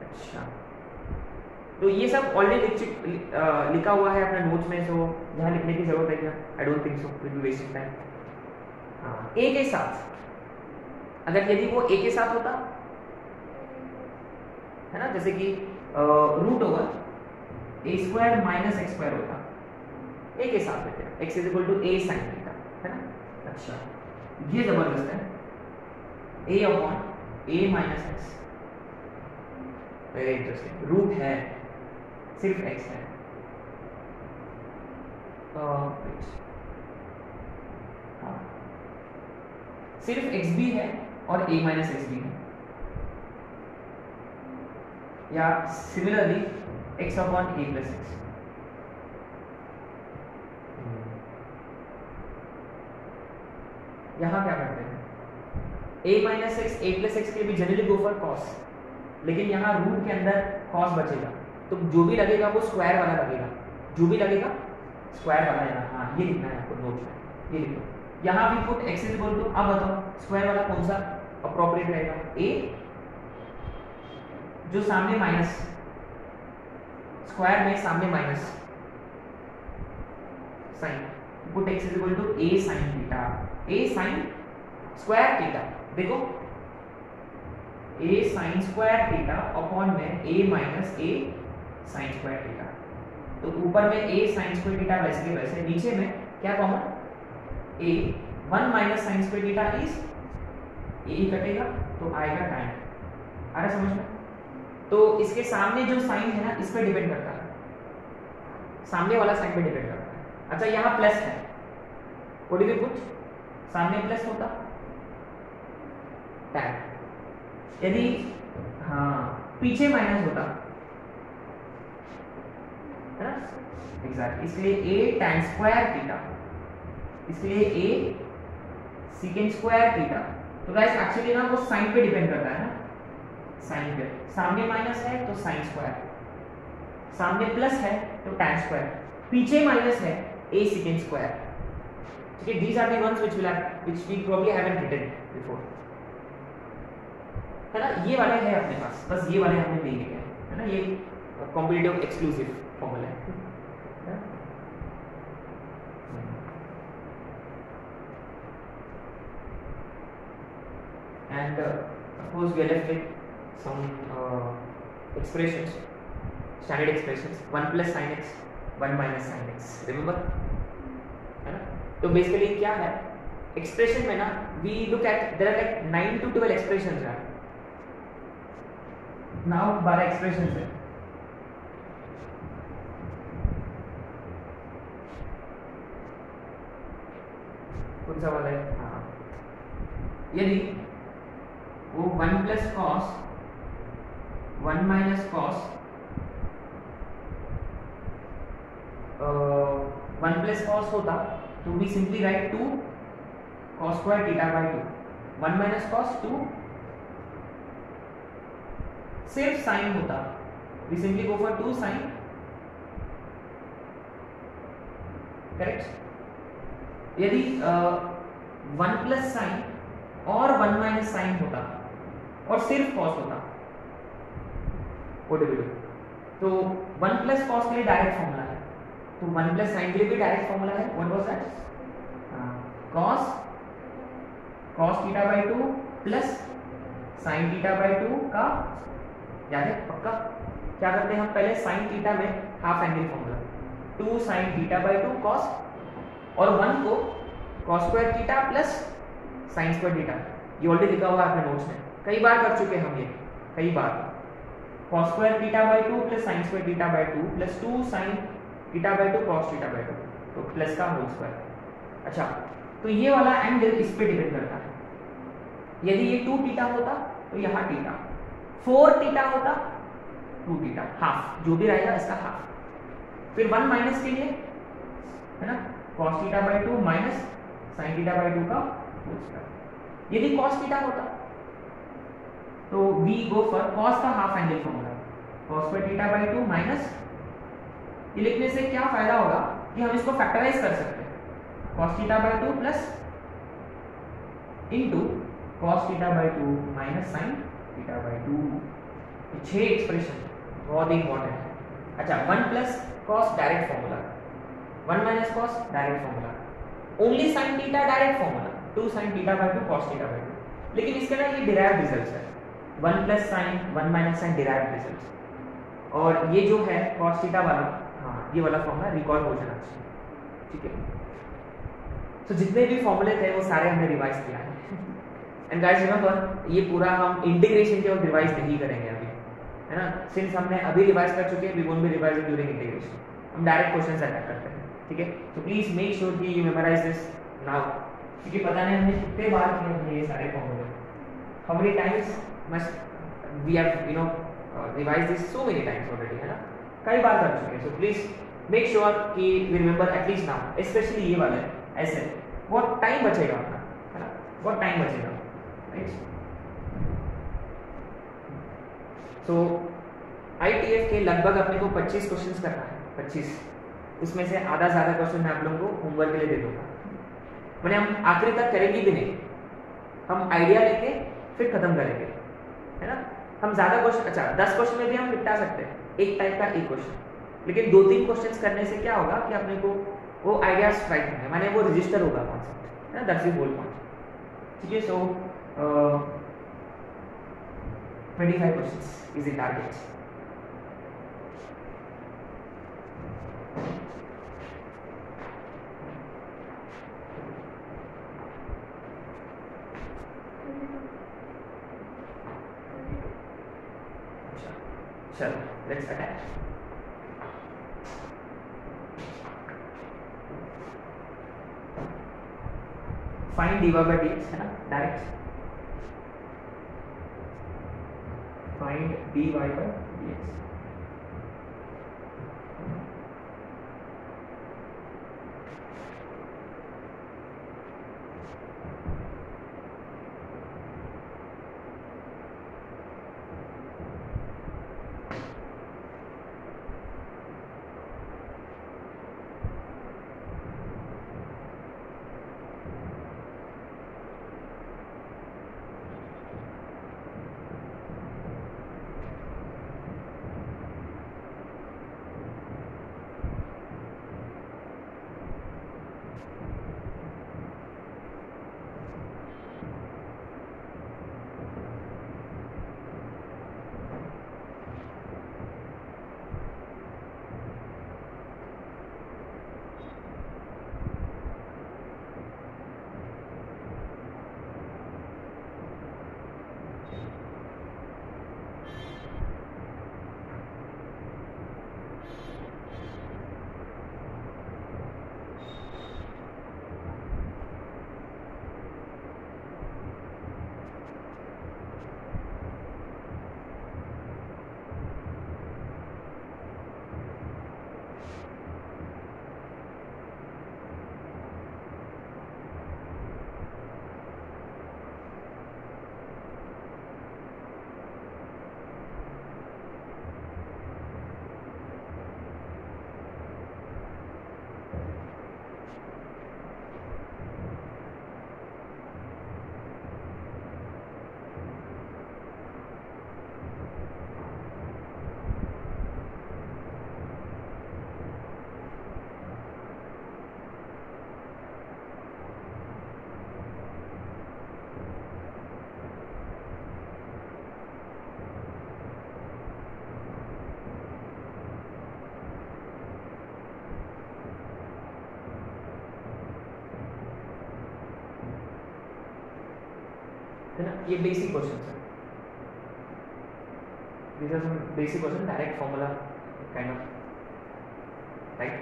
अच्छा, तो ये सब ऑलरेडी लिखा हुआ है अपने नोट्स में, सो यहाँ लिखने की जरूरत है क्या? I don't think so, will be wasting time. हाँ, a के साथ, अगर यदि वो a के साथ होता, है ना, जैसे कि root over a square minus x square होता, a के साथ लेते हैं, x is equal to a sine theta, है ना. अच्छा, ये जबरदस्त है, a upon a minus x, very interesting. Root है, सिर्फ x है. हाँ, सिर्फ x भी है और a माइनस एक्स भी है, या similarly x upon a plus x. यहां क्या करते हैं, a minus x a plus x के लिए भी जनरली गो फॉर cos, लेकिन यहाँ रूट के अंदर cos बचेगा, तो जो भी लगेगा वो स्क्वायर वाला लगेगा, जो भी लगेगा स्क्वायर वाला है. हाँ, ये लिखना है आपको नोट में, ये लिखो. यहाँ भी put x is equal to, अब बताओ स्क्वायर वाला कौन सा अप्रोप्रिएट रहेगा? a जो सामने माइनस, स्क्वायर में सामने minus, sine, put x is equal to a sine theta, a sine square theta. देखो a sine square theta upon में a minus a sine square theta. तो ऊपर में a साइन स्क्वायर थीटा वैसे के वैसे, नीचे में क्या common, a 1 minus sign square theta is a ही कटेगा तो आएगा tan. आ रहा समझ में? तो इसके सामने जो साइन है ना, इस पे डिपेंड करता है, सामने वाला साइन पे डिपेंड करता है. अच्छा, यहाँ प्लस है, व्हाट डू वी पुट, सामने प्लस होता tan. यदि हाँ पीछे माइनस होता, है ना, एग्जैक्ट, इसलिए a tan स्क्वायर थीटा, इसलिए a secant स्क्वायर थीटा. तो गाइस एक्चुअली ना वो साइन पे डिपेंड करता है ना, साइन पे. सामने माइनस है तो साइन स्क्वायर, सामने प्लस है तो tan स्क्वायर, पीछे माइनस है a secant स्क्वायर. ठीक है, these are the ones which we probably haven't written before, है ना. ये वाले हैं अपने पास, बस ये वाले हमने नहीं लिखे हैं, है ना. ये कॉम्पिटिटिव एक्सक्लूसिव फॉर्मूला है. And of course we are left with some expressions, standard expressions, 1 plus sin x, 1 minus sin x, remember, है ना. तो बेसिकली क्या है एक्सप्रेशन में ना, we look at there are like 9 to 12 expressions हैं. now 12 expressions है. कौन सा वाला है? हाँ, यदि वो 1 plus cos 1 minus cos 1 plus cos होता, तो we simply write 2 cos square theta by 2. 1 minus cos 2, सिर्फ साइन होता, we simply go for 2 sine, correct. यदि 1 प्लस साइन और 1 माइनस साइन होता और सिर्फ कॉस होता, व्हाट डू वी डू? तो 1 प्लस कॉस के लिए डायरेक्ट फॉर्मूला है, तो 1 प्लस साइन के लिए भी डायरेक्ट फॉर्मूला है. What was that? Cos cos theta by 2 plus sin theta by 2 का, याद है पक्का? क्या करते हैं हम पहले sin थीटा में half angle formula 2 sin theta by 2 cos, और 1 को cos square theta plus sin square theta, ये ऑलरेडी लिखा हुआ है आपने नोट्स में, कई बार कर चुके हैं हम ये, कई बार। cos square theta by 2 plus sin square theta by 2 plus 2 sin theta by 2 cos theta by 2, तो प्लस का होल स्क्वायर। अच्छा, तो ये वाला एंगल इस पे डिपेंड करता है। यदि ये 2 थीटा होता तो यहाँ थीटा, 4 थीटा होता 2 थीटा, हाफ जो भी रहेगा इसका हाफ। फिर 1 माइनस के लिए है ना, cos theta by 2 minus sin theta by 2 का होल स्क्वायर। यदि cos थीटा होता तो वी गो फॉर cos का half angle formula, cos square theta by 2 minus, ये लिखने से क्या फायदा होगा कि हम इसको फैक्टराइज कर सकते हैं, cos theta by 2 plus into cos theta by 2 minus sin theta by 2। 6 expression बहुत ही इंपॉर्टेंट है। अच्छा, 1 plus cos direct formula, 1 minus cos direct formula, only sin theta direct formula 2 sin theta by 2 cos theta by 2। लेकिन इसके ना ये डिराइव्ड रिजल्ट्स है, 1 plus sin 1 minus sin derived results, और ये जो है cos थीटा वाला, हाँ ये वाला फॉर्मूला रिकॉल हो जाना चाहिए, ठीक है। तो जितने भी फॉर्मूले थे वो सारे हमने रिवाइज किया है। एंड गाइस रिमेंबर, ये पूरा हम इंटीग्रेशन के वक्त रिवाइज नहीं करेंगे अभी, है ना, सिंस हमने अभी रिवाइज कर चुके हैं, we won't be revising during integration, हम डायरेक्ट क्वेश्चंस अटैक करते हैं, ठीक है। तो प्लीज मेक श्योर कि यू मेमोराइज दिस नाउ, क्योंकि पता नहीं हमने कितने बार किए हैं ये सारे फॉर्मूले, how many times must we have you know revise this so many times already, है ना, कई बार कर चुके हैं। सो प्लीज मेक श्योर कि we remember at least now, especially ये वाला है, ऐसे बहुत टाइम बचेगा अपना, है ना, बहुत टाइम बचेगा, राइट। सो ITF के लगभग अपने को 25 क्वेश्चंस करना है, 25, उसमें से आधा ज़्यादा क्वेश्चन मैं आप लोगों को होमवर्क के लिए दे दूंगा, मैंने हम आखिरी तक करेंगे भी नहीं, हम आइडिया लेके फिर खत्म करेंगे, है ना। हम ज़्यादा क्वेश्चन, अच्छा 10 क्वेश्चन में भी हम निपटा सकते हैं, एक टाइप का एक क्वेश्चन, लेकिन 2-3 क्वेश्चंस करने से क्या होगा कि अपने को वो आइडिया स्ट्राइक होंगे, माने वो रजिस्टर होगा कॉन्सेप्ट, है ना, दैट्स द होल पॉइंट, ठीक है। सो 25 क्वेश्चंस इज द टारगेट। चलो let's attack. Find dy by dx, है ना, direct find dy by dx। है ना, ये बेसिक क्वेश्चन है, these are some basic question, direct formula kind of, right?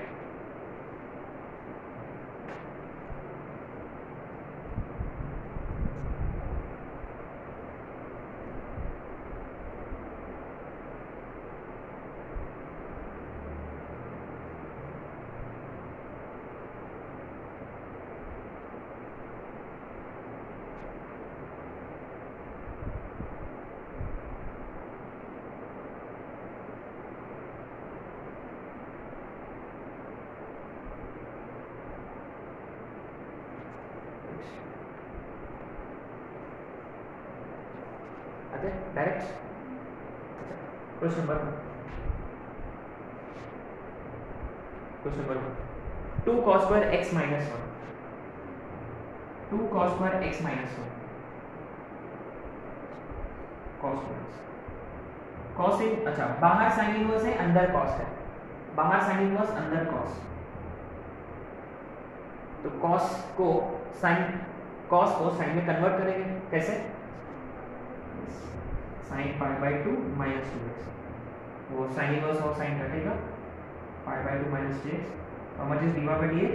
Direct question number 2 cos square x minus 1, 2 cos square x minus 1, cos इन, अच्छा बाहर साइन इनवर्स है, अंदर cos है, बाहर साइन इनवर्स अंदर cos, तो cos को साइन में कन्वर्ट करेंगे कैसे, sine pi by 2 minus 2x, वो साइन इनवर्स और साइन कटेगा, pi by 2 minus dx, how much is dy by dx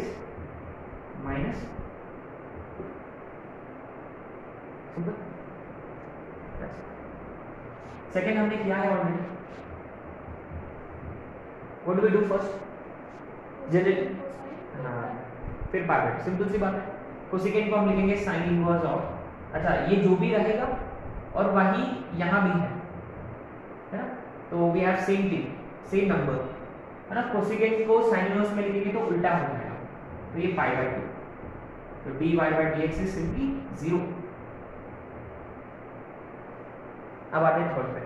minus, simple. Second हमने किया है already, what do we do first, general, हाँ फिर पार्ट, सिंपल सी बात है, कोसेकेंड को हम लिखेंगे साइन इनवर्स ऑफ, अच्छा ये जो भी रहेगा और वही यहाँ भी है ना, तो we have same thing, same number है ना, कोसेकेंड को साइन इनवर्स में लिखेंगे तो उल्टा हो जाएगा, तो ये पाई बाई 2, तो dy by dx is simply 0। अब आते हैं थर्ड पे,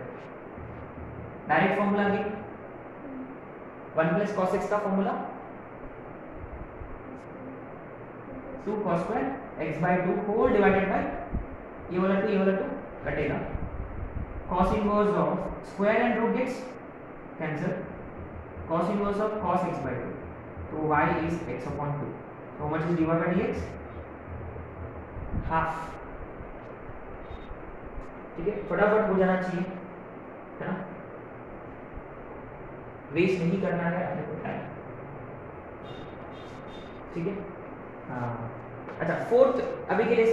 डायरेक्ट फॉर्मूला भी 1 प्लस cos x का formula 2 cos square x by 2 whole divided by ये वाला 2 कटेगा, cos inverse of square and root gets cancel, cos inverse of cos x by 2, तो y is x upon 2, so how much is dy by dx, half, ठीक है, फटाफट हो जाना चाहिए है ना, वेस्ट नहीं करना है अपने को टाइम, ठीक है, हाँ अच्छा फोर्थ अभी के लिए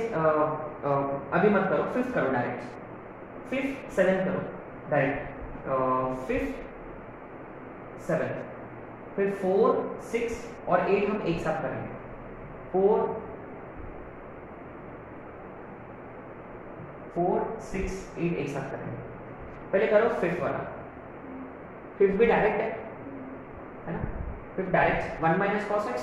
अभी मत करो, फिफ्थ करो डायरेक्ट, फिफ्थ सेवेंथ करो डायरेक्ट, फिफ्थ सेवेंथ, फिर 4 6 और 8 हम एक साथ करेंगे, 4 6 8 एक साथ करेंगे, पहले करो फिफ्थ वाला, फिफ्थ भी डायरेक्ट है ना, fifth direct 1 minus cos x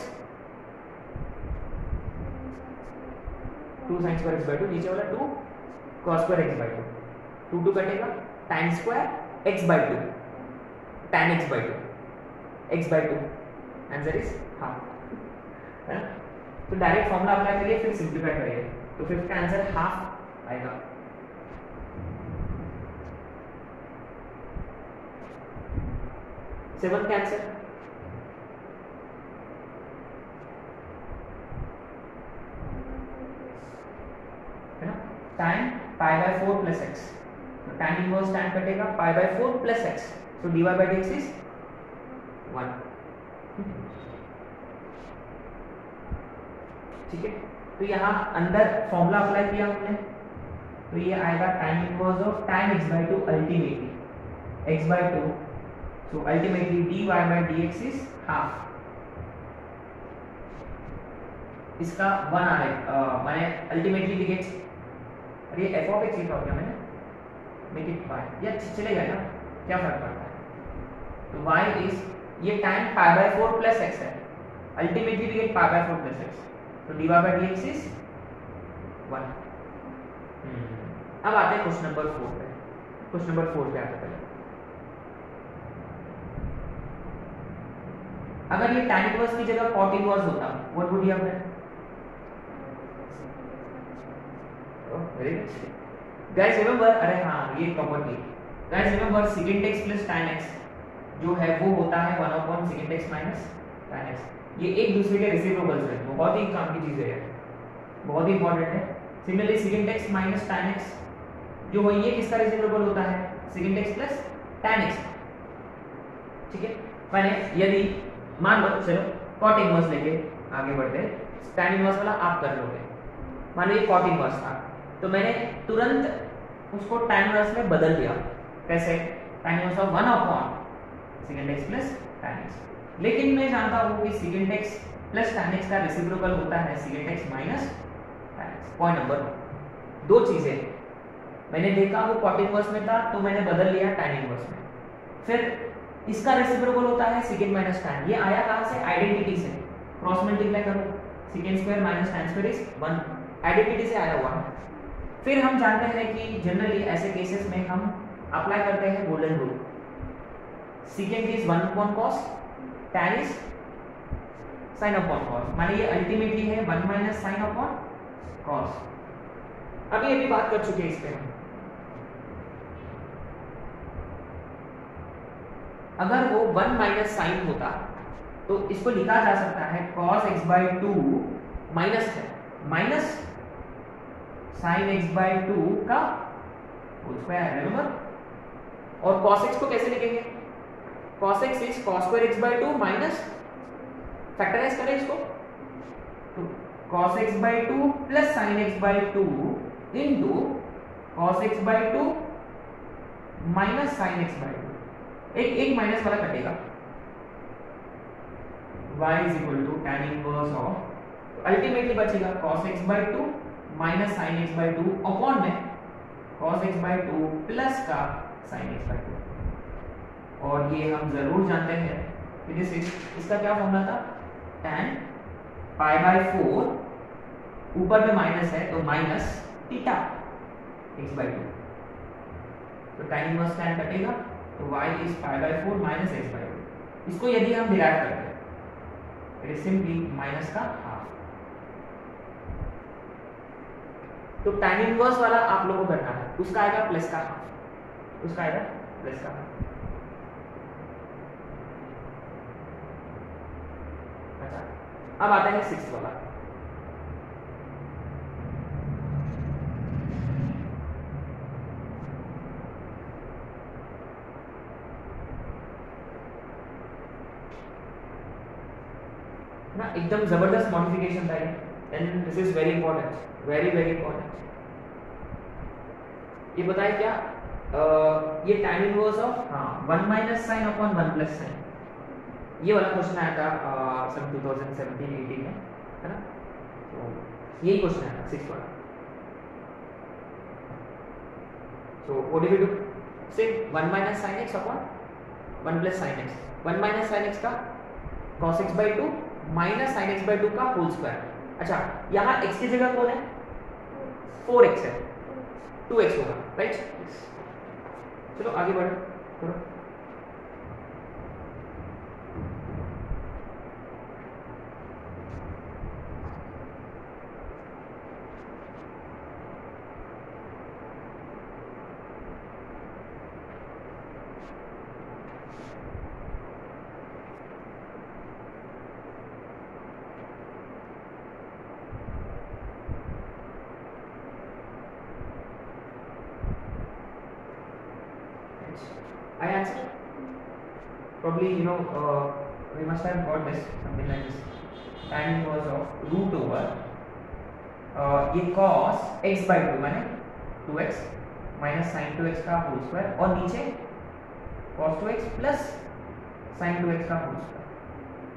2 sin square x by 2, नीचे वाला 2 cos स्क्वायर x by 2, 2 कटेगा, tan square x by 2, tan x by 2, x by 2, answer is half, है ना, तो डायरेक्ट फॉर्मूला अप्लाई करिए फिर सिंप्लीफाई करिए, तो फिफ्थ का आंसर हाफ आएगा। सेवंथ का आंसर है ना, tan pi by 4 plus x, तो tan इनवर्स tan कटेगा, पाई by 4 plus x, so dy by dx is 1, ठीक है, तो यहाँ अंदर फॉर्मूला अप्लाई किया हमने, तो ये आएगा tan inverse of tan x by 2 ultimately x by 2, so ultimately dy by dx is half, इसका 1 आ रहा है, मैंने अल्टीमेटली लिखे, अरे f of x लिखा हो गया मैंने, मेक इट y, या चलेगा ना, क्या फर्क पड़ता है, तो y is ये tan pi by 4 plus x है, ultimately we get pi by 4 plus x, तो dy by dx is 1। अब आते हैं क्वेश्चन नंबर 4 पे, क्वेश्चन नंबर 4 पे आते हैं, अगर ये tan इनवर्स की जगह cot इनवर्स होता, what would you have done, very good guys, remember, अरे हाँ ये property guys, remember secant x plus tan x जो है वो होता है 1 upon secant x minus tan x, ये एक दूसरे के रेसिप्रोकल्स हैं, बहुत ही काम की चीज है, बहुत ही इंपॉर्टेंट है, similarly second x minus tan x जो हो ये किसका रेसिप्रोकल होता है, second x plus tan x। ठीक है, मैंने यदि मान लो चलो cot इनवर्स लेके आगे बढ़ते हैं, tan इनवर्स वाला आप कर लोगे। मान लो ये cot इनवर्स था तो मैंने तुरंत उसको tan इनवर्स में बदल दिया। कैसे, tan inverse of 1 upon second x plus tan x। लेकिन मैं जानता हूँ कि second x plus tan x का रेसिप्रोकल होता है second x minus tan x। Point number 2 चीजें मैंने देखा वो cot इनवर्स में था तो मैंने बदल लिया tan इनवर्स में। फिर इसका रेसिप्रोकल होता है सेकेंड माइनस tan। ये आया कहाँ से, आइडेंटिटी से। क्रॉस मल्टीप्लाई करो, second square minus tan square is 1, identity से आया हुआ है। फिर हम जानते हैं कि जनरली ऐसे केसेस में हम अप्लाई करते हैं golden rule. Second is 1 upon cos, tan is sin upon cos। माने ये अल्टीमेटली है 1 माइनस sin अपॉन cos। अभी अभी बात कर चुके हैं इस पे हम। अगर वो 1 माइनस साइन होता तो इसको लिखा जा सकता है cos x/2 माइनस है माइनस sin x/2 का होल स्क्वायर, रिमेंबर। और cos x को कैसे लिखेंगे, cos x is cos square x/2 minus, factorise करें इसको तो cos x/2 plus sin x/2 into cos x/2 minus sin x/2। एक माइनस वाला कटेगा, y is equal to tan inverse of, ultimately बचेगा cos x/2 minus sin x/2 upon में cos x/2 प्लस का sin x/2। और ये हम जरूर जानते हैं कि इसका क्या फॉर्मूला था, tan π/4 ऊपर में माइनस है तो माइनस थीटा x/2। तो tan इनवर्स tan कटेगा तो y इज π/4 माइनस x/2। इसको यदि हम डिराइव करते हैं इट इज सिंपली माइनस का हाफ। तो tan इनवर्स वाला आप लोगों को करना है, उसका आएगा प्लस का हाफ, उसका आएगा प्लस का हाफ। अच्छा, अब आता है 6th वाला। ना एकदम जबरदस्त मॉडिफिकेशन था ये, and this is very important, very very important. ये बताए क्या, ये tan inverse of 1 minus sine upon 1 plus sign, ये वाला क्वेश्चन आया था सन 2017-18 में, है ना। तो यही क्वेश्चन आया था 6th वाला। So what do we do, से 1 minus sine x upon 1 plus sine x। 1 minus sine x का cos x/2 minus sin x/2 का होल स्क्वायर। अच्छा, यहाँ x की जगह कौन है, 4x है, 2x होगा, राइट। चलो आगे बढ़ो, करो। I answer. Probably we must have got this something like this. Tan inverse of root over ये cos x/2 माने 2x माइनस sin 2x का होल स्क्वायर, और नीचे cos 2x plus sin 2x का होल स्क्वायर।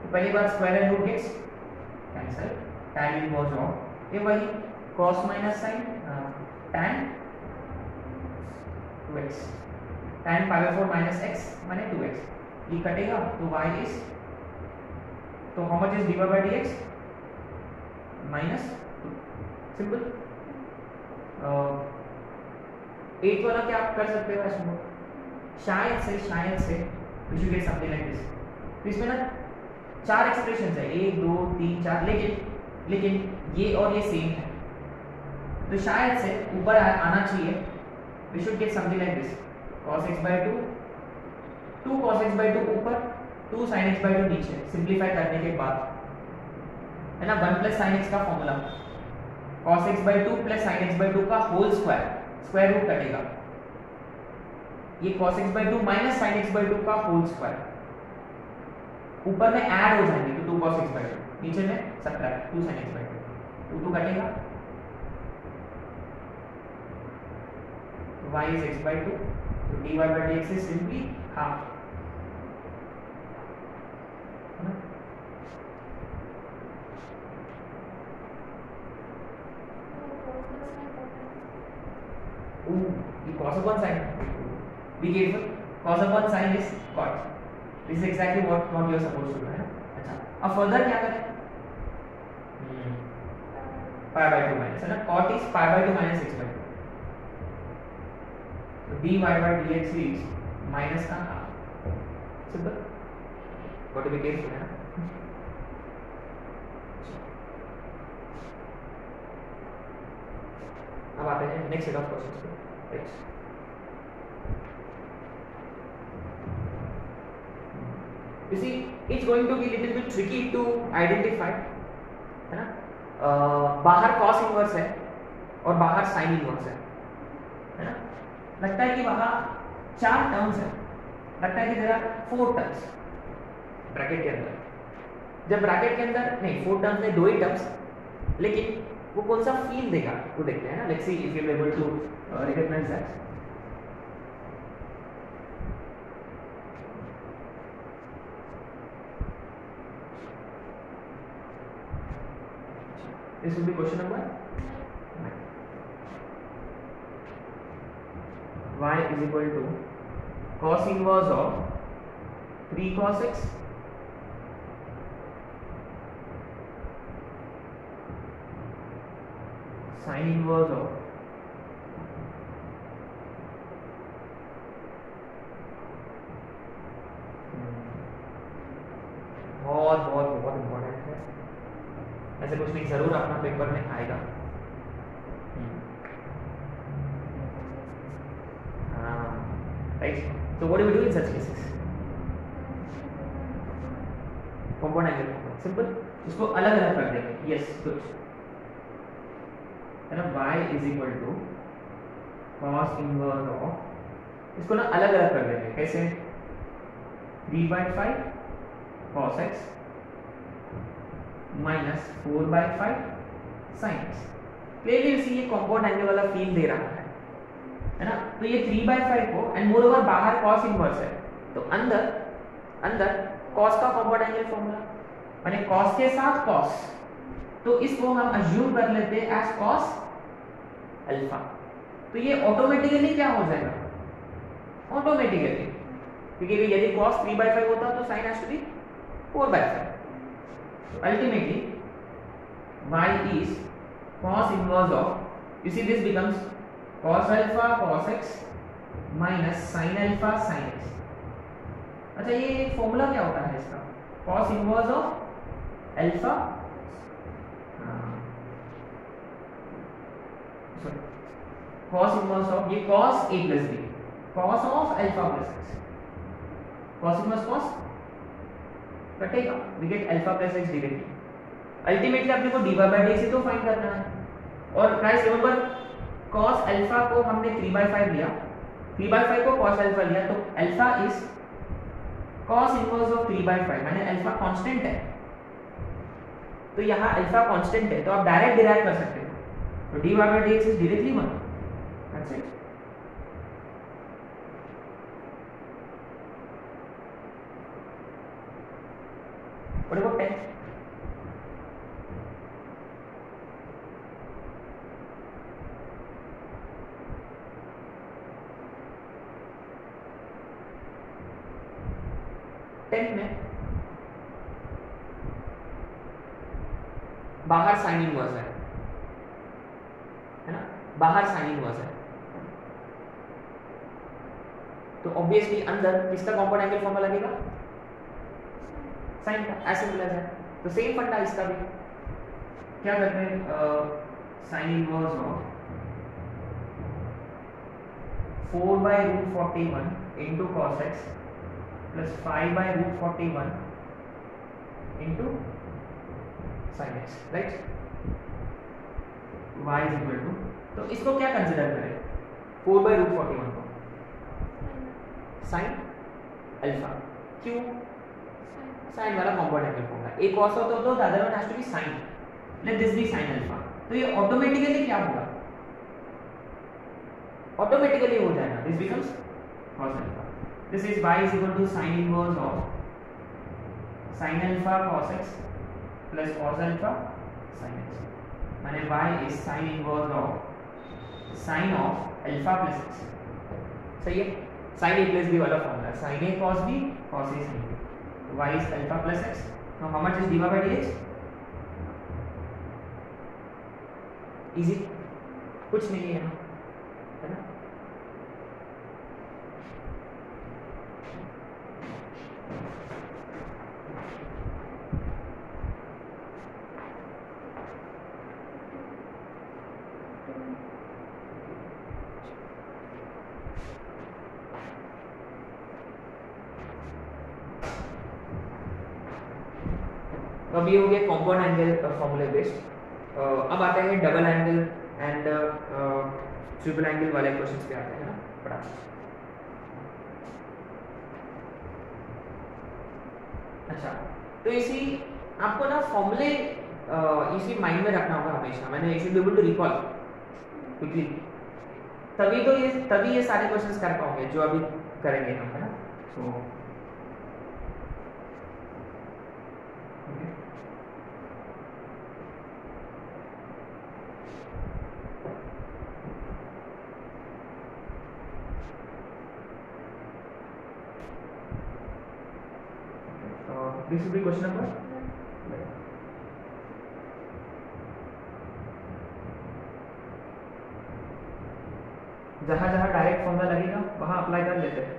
तो पहली बात square and root gets cancel, tan inverse of ये वही cos minus sin tan 2x, tan π/4 minus x माने 2x, ये कटेगा तो y इज, तो how much is dy/dx minus 2, simple. 8th वाला क्या आप कर सकते हो इसमें, शायद से we should get something like this. तो इसमें ना 4 एक्सप्रेशंस है, 1 2 3 4, लेकिन ये और ये सेम है, तो शायद से ऊपर आना चाहिए। We should get something like this, cos x/2 2 cos x/2 ऊपर, 2 sin x/2 नीचे। सिंपलीफाई करने के बाद है ना 1 प्लस sin x का formula cos x by 2 plus sin x by 2 का होल स्क्वायर रूट कटेगा, ये cos x by 2 minus sin x by 2 का होल स्क्वायर, ऊपर में ऐड हो जाएंगे तो 2 cos x by 2, नीचे में सब्ट्रैक्ट 2 sin x by 2, 2 कटेगा, y is x by 2, so dy by dx is simply half. ये cos upon sin, be careful, cos upon sin is cot, this is exactly what you are supposed to do, है ना. अच्छा, अब फर्दर क्या करें, pi by 2 माइनस, है ना, cot is pi by 2 minus x by 2, so dy by dx is minus का half, simple, got to be careful, है ना. अब आते हैं नेक्स्ट सेट ऑफ क्वेश्चंस पे. You see, it's going to be little bit tricky to identify, है ना. बाहर cos इनवर्स है और बाहर sin इनवर्स है ना. लगता है कि वहाँ 4 टर्म्स है, लगता है कि there are 4 टर्म्स ब्रैकेट के अंदर. जब ब्रैकेट के अंदर नहीं 4 टर्म्स नहीं 2 ही टर्म्स, लेकिन वो कौन सा फील देगा वो देखते हैं ना. Let's see if you are able to recognise that. This will be question number 9. Y is equal to cos inverse of 3 cos x sin inverse of बहुत इम्पोर्टेंट है, ऐसे कुछ नहीं जरूर अपना पेपर में आएगा. Right, so what do we do in such cases? Compound angle simple, इसको अलग अलग कर देंगे. यस गुड, है ना. y is equal to cos inverse of, इसको ना अलग अलग कर देंगे. कैसे? 3/5 cos x minus 4/5 sin x. Clearly इसी ये कंपाउंड एंगल वाला फील दे रहा है ना. तो ये 3/5 को एंड मोर ओवर बाहर cos इनवर्स है, तो अंदर cos का कंपाउंड एंगल फॉर्मूला माने cos के साथ cos, तो इसको हम अज्यूम कर लेते हैं एज cos अल्फा. तो ये ऑटोमेटिकली क्या हो जाएगा, ऑटोमेटिकली, क्योंकि यदि cos 3/5 होता तो sin has to be 4/5. So ultimately y is cos inverse of, you see this becomes cos alpha cos x minus sin alpha sin x. अच्छा, ये फॉर्मूला क्या होता है इसका, cos inverse of alpha, sorry, cos inverse of ये cos a plus b, cos of alpha plus x, cos inverse cos कटेगा, we get alpha plus x directly. Ultimately अपने को dy by dx से तो फाइंड करना है. और गाइस रिमेंबर, cos अल्फा को हमने 3/5 लिया, 3/5 को cos अल्फा लिया, तो alpha is cos inverse of 3/5, माने अल्फा कांस्टेंट है. तो यहाँ अल्फा कांस्टेंट है तो आप डायरेक्ट डिराइव कर सकते हो. तो dy by dx is directly 1. That's it. What about 10? में बाहर साइन इनवर्स है ना, बाहर साइन इनवर्स है, तो ऑब्वियसली अंदर किसका कंपाउंड एंगल फॉर्मूला लगेगा, साइन का, ऐसे मिला जाए. तो सेम फंडा इसका भी. क्या करते हैं, sign inverse of 4/√41 into cos x plus 5/√41 into sin x, right? y is equal to, तो इसको क्या कंसिडर करें 4/√41 को साइन अल्फा, क्यों साइन वाला कंपाउंड एंगल फॉर्मूला, एक cos होता तो the other one has to be sine, let this be sine alpha, तो ये ऑटोमेटिकली क्या होगा, ऑटोमेटिकली हो जाएगा, this becomes cos alpha, this is y is equal to sine inverse of sine alpha cos x plus cos alpha sin x, माने y is sine inverse of sign of alpha plus x, सही है, sin a plus b वाला formula, sin a cos b cos a sin b, y is alpha plus x, now how much is dy by dx, easy, कुछ नहीं है ना, है ना, तो अब ये हो गया कंपाउंड एंगल फॉर्मूले बेस्ड, अब आते हैं double angle and triple angle वाले क्वेश्चंस पे आते हैं ना, पढ़ा। अच्छा, तो इसी आपको ना फॉर्मूले इसी माइंड में रखना होगा हमेशा, मैंने you should be able to recall quickly, तभी ये सारे क्वेश्चंस कर पाओगे जो अभी करेंगे हम, है ना। सो this will be question number, जहां जहां डायरेक्ट फॉर्मूला लगेगा वहां अप्लाई कर लेते हैं।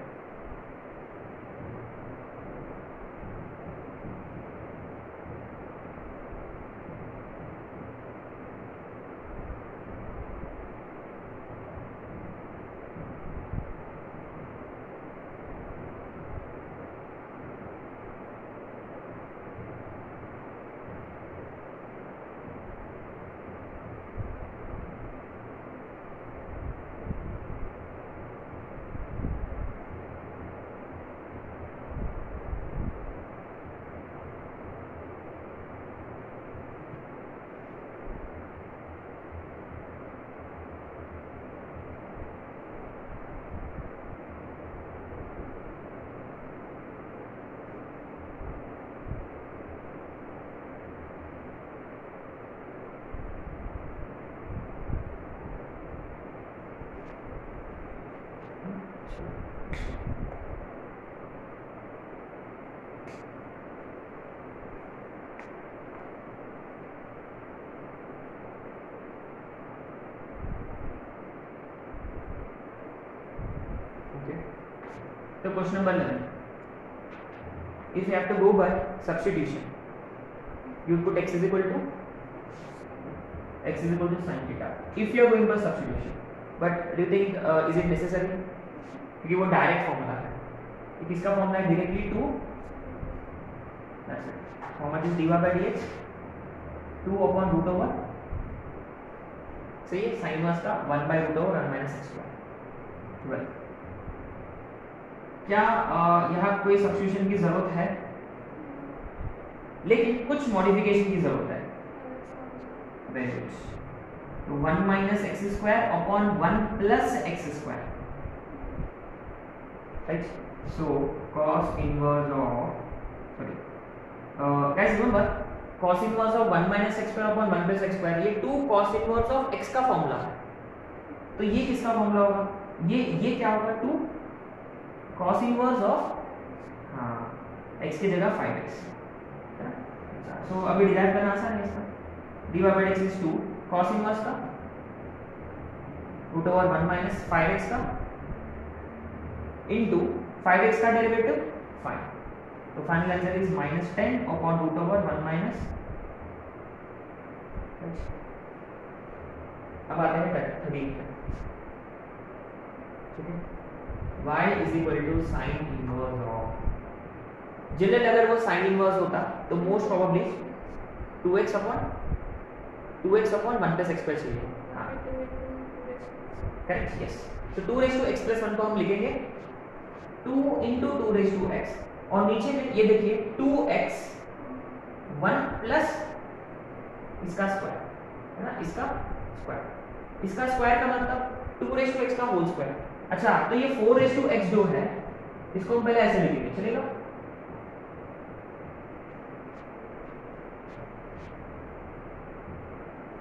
So question number 11. If you have to go by substitution, you put x is equal to sin theta. If you are going by substitution, but do you think is it necessary? क्योंकि वो डायरेक्ट फॉर्मूला है, किसका फॉर्मूला है, directly to, that's it. How much is dy by dx? 2/√over, सही है, sin इनवर्स का 1/√over 1 minus x square, 12. क्या यहाँ कोई सब्स्टिट्यूशन की जरूरत है, लेकिन कुछ मॉडिफिकेशन की जरूरत है, वेरी गुड, तो 1 minus x square upon 1 plus x square, right? So cos inverse of, sorry guys remember cos inverse of 1 minus x square upon 1 plus x square, ये 2 cos inverse of x का फॉर्मूला है, तो ये किसका फॉर्मूला होगा, ये क्या होगा, 2 cos inverse of x की जगह 5x, so अभी डिराइव करना आसान है इसका, dy by dx is 2 cos inverse का √1 minus 5x का into 5x का डेरिवेटिव 5, तो final answer is -10 upon √1 minus, अब आते हैं 13, ठीक है, y is equal to sin inverse of, general अगर वो sin inverse होता तो most probably 2x upon 1 plus x square चाहिए, करेक्ट, यस। तो 2 रेज टू एक्स प्लस 1 को हम लिखेंगे 2 इंटू 2 रेज टू एक्स, और नीचे में ये देखिए 2x 1 प्लस इसका स्क्वायर है ना, इसका स्क्वायर। इसका स्क्वायर का मतलब 2 रेज टू एक्स का होल स्क्वायर। अच्छा, तो ये 4 रेज टू एक्स जो है इसको हम पहले ऐसे लिखेंगे, चलेगा?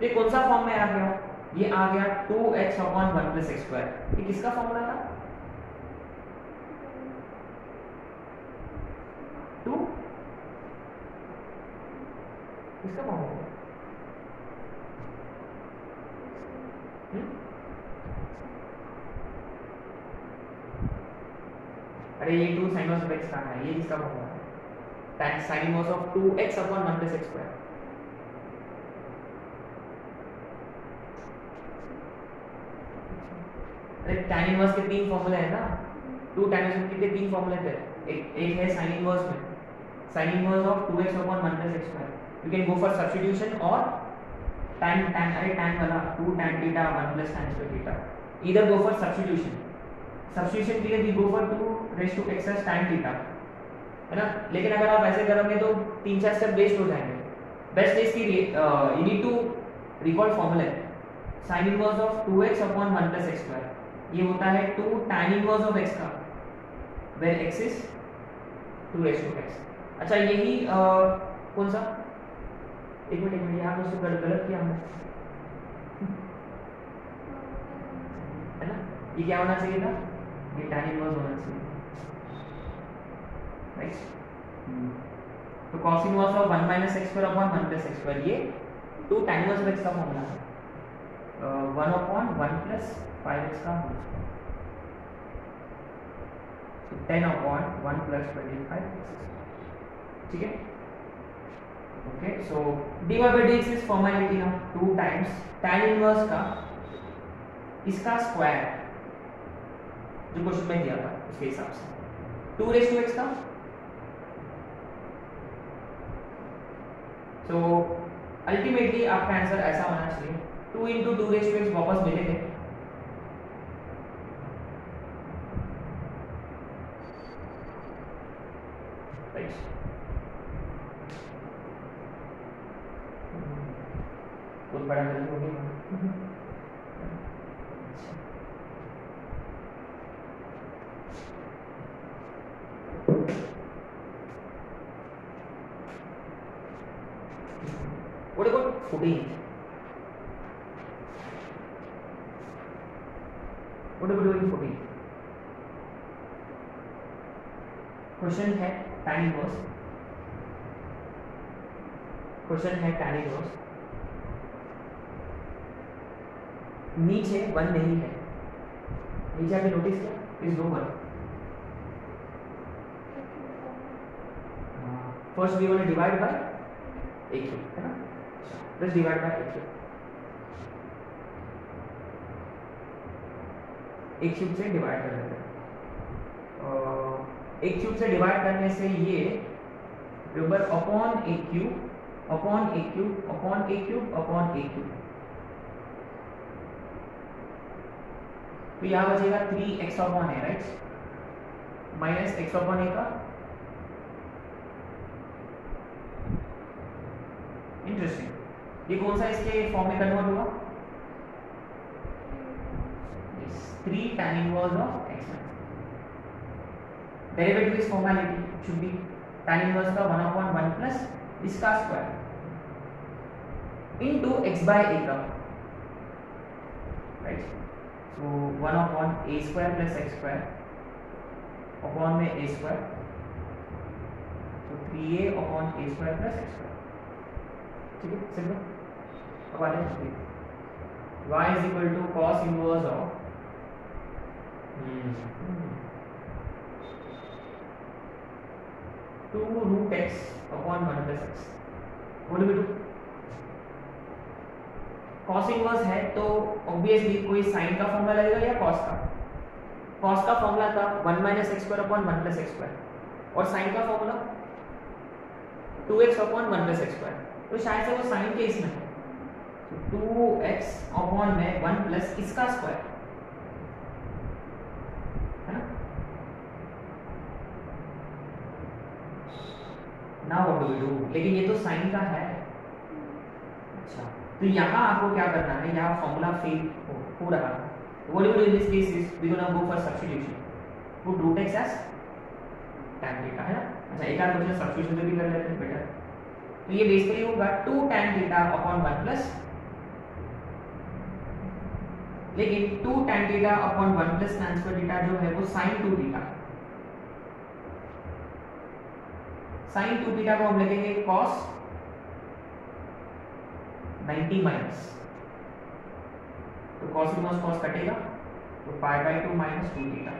ये कौन सा फॉर्म में आ गया? ये आ गया 2x upon 1 plus x square. ये किसका फॉर्मूला था? 2 किसका फॉर्मूला? अरे ये 2 sin इनवर्स ऑफ x का है, ये किसका फॉर्मूला है? tan sin inverse of 2x upon 1 plus x square. अरे tan इनवर्स के 3 फॉर्मूले हैं ना, 2 tan इनवर्स के 3 फॉर्मूले थे। एक है sin इनवर्स में, sin inverse of 2x upon 1 plus x square. You can go for substitution और tan अरे tan वाला 2 tan theta 1 plus tan square theta, either go for substitution. Substitution के लिए we go for 2 raise to x tan theta, है ना। लेकिन अगर आप ऐसे करोगे तो 3-4 स्टेप वेस्ट हो जाएंगे। बेस्ट इज की you need to recall formula. sin inverse of 2x upon 1 plus x square, ये होता है 2 tan इनवर्स ऑफ x का, where x is 2 raise to x। अच्छा, यही कौन सा, एक मिनट यहाँ मुझसे गलत किया हमने, है ना। ये क्या होना चाहिए था? ये tan इनवर्स होना चाहिए, राइट। तो cos inverse of 1 minus x square upon 1 plus x square, ये 2 tan इनवर्स ऑफ x का फॉर्मूला है। 1 अपॉन 1 प्लस 5x का होल स्क्वायर, तो 10 अपॉन 1 प्लस 25, ठीक है। Okay, so dy by dx is formality ना, 2 टाइम्स tan इनवर्स का इसका स्क्वायर जो क्वेश्चन में दिया था उसके हिसाब से 2 रेज टू x का। सो अल्टीमेटली आपका आंसर ऐसा होना चाहिए 2 इंटू 2 रेज टू एक्स वापस मिलेंगे, बहुत बड़ा गलती हो गई। What about 14? What are we doing 14? Question है tan इनवर्स, क्वेश्चन है tan इनवर्स, नीचे 1 नहीं है, नीचे आपने नोटिस किया is no 1। First we want to divide by a cube, है ना। Let's divide by a cube, एक क्यूब से डिवाइड कर देते हैं। एक क्यूब से डिवाइड करने से ये बराबर अपॉन ए क्यूब अपॉन ए क्यूब अपॉन ए क्यूब अपॉन ए क्यूब, तो यहाँ बचेगा 3x अपॉन ए, राइट, माइनस x अपॉन ए का। इंटरेस्टिंग, ये कौन सा इसके फॉर्म में कन्वर्ट हुआ? 3 tan inverse of x। Derivative is formality should be tan inverse का 1 अपॉन 1 प्लस इसका square into x by a का, right. So 1 upon a square plus x square upon में a स्क्वायर, तो 3a upon a square plus x square, ठीक है, सिंपल। अब आ जाए y is equal to cos inverse of 2 root x upon 1 plus x। What do we do? cos inverse है तो ऑब्वियसली कोई साइन का फॉर्मूला लगेगा या cos का। cos का फॉर्मूला था 1 minus x square upon 1 plus x square, और साइन का formula 2x upon 1 plus x square, तो शायद से वो साइन के इसमें है। तो 2x अपॉन में 1 प्लस इसका स्क्वायर है ना। Now what do we do, लेकिन ये तो साइन का है। अच्छा, तो यहाँ आपको क्या करना है, यहाँ फॉर्मूला फेल हो रहा है। What do we do in this case is we gonna go for substitution, put root x as tan theta है ना। अच्छा, एक आध क्वेश्चन सब्स्टिट्यूशन भी कर लेते हैं बेटा। तो ये बेसिकली होगा 2 tan थीटा अपॉन 1 प्लस, लेकिन 2 tan theta upon 1 plus tan square theta जो है वो sin 2 थीटा, sin 2 थीटा को हम लिखेंगे cos 90 माइनस, तो cos इनवर्स cos कटेगा तो पाई बाय 2 माइनस 2 थीटा,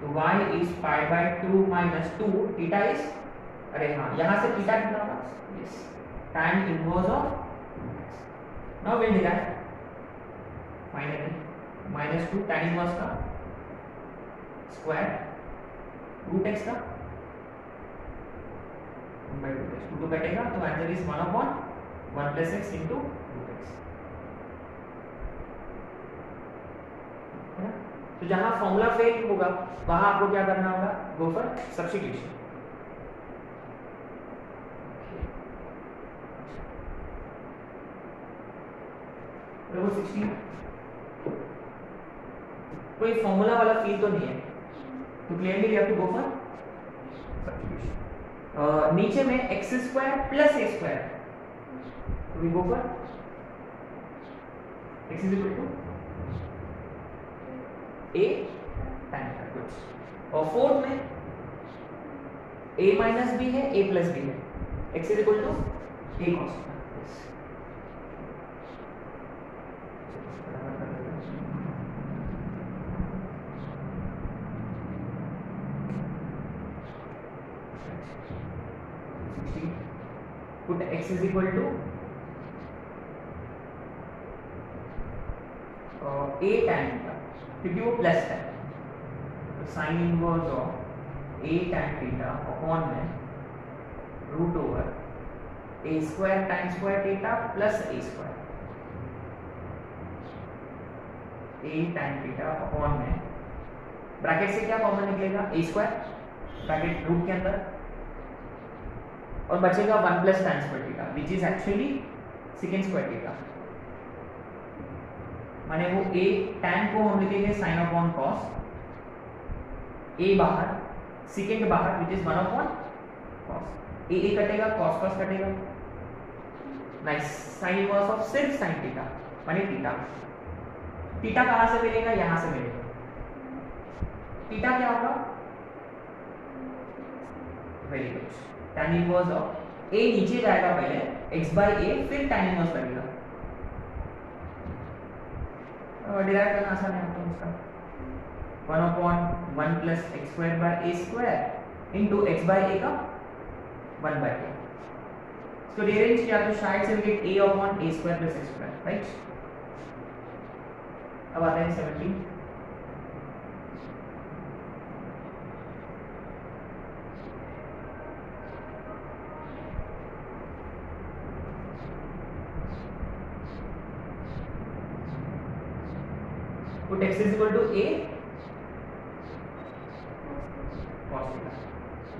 तो y इज pi by 2 minus 2, theta is, अरे हाँ यहाँ से थीटा कितना होगा, yes tan inverse of, now will derive finally minus 2 tan inverse का स्क्वायर रूट x का 2 कटेगा, तो answer is 1 upon 1 plus x into root x। तो जहां फॉर्मूला फेल होगा वहां आपको क्या करना होगा, गो फॉर सब्स्टिट्यूशन। नंबर 16 कोई फॉर्मूला वाला फील तो नहीं है, तो clearly we have to go for substitution. नीचे में x square plus a square, we go for x is equal to a tan कुछ, और फोर्थ में a माइनस b है, a प्लस b है, x is equal to a cos। Put x is equal to a tan theta, क्योंकि वो प्लस है, तो sine inverse of a tan theta upon में root over a square tan square theta plus a square, a tan theta upon में ब्रैकेट से क्या कॉमन निकलेगा, a स्क्वायर ब्रैकेट रूट के अंदर, और बचेगा 1 plus tan square theta which is actually second square theta, माने वो a tan को हम लिखेंगे sin अपॉन cos, a बाहर सेकेंड बाहर which is 1 upon cos, a कटेगा cos cos कटेगा, नाइस, sin इनवर्स ऑफ सिर्फ sin थीटा माने थीटा, थीटा कहां से मिलेगा, यहां से मिलेगा, थीटा क्या होगा, very good, tan inverse of a नीचे जाएगा पहले x बाय a, फिर tan इनवर्स लगेगा, डिराइव करना आसान है आपको इसका, 1 upon 1 plus x square by a square into x by a का 1 बाय a, इसको रीअरेंज किया तो शायद से get a upon a square plus x square, right. अब आते हैं 17, put x is equal to a cos theta,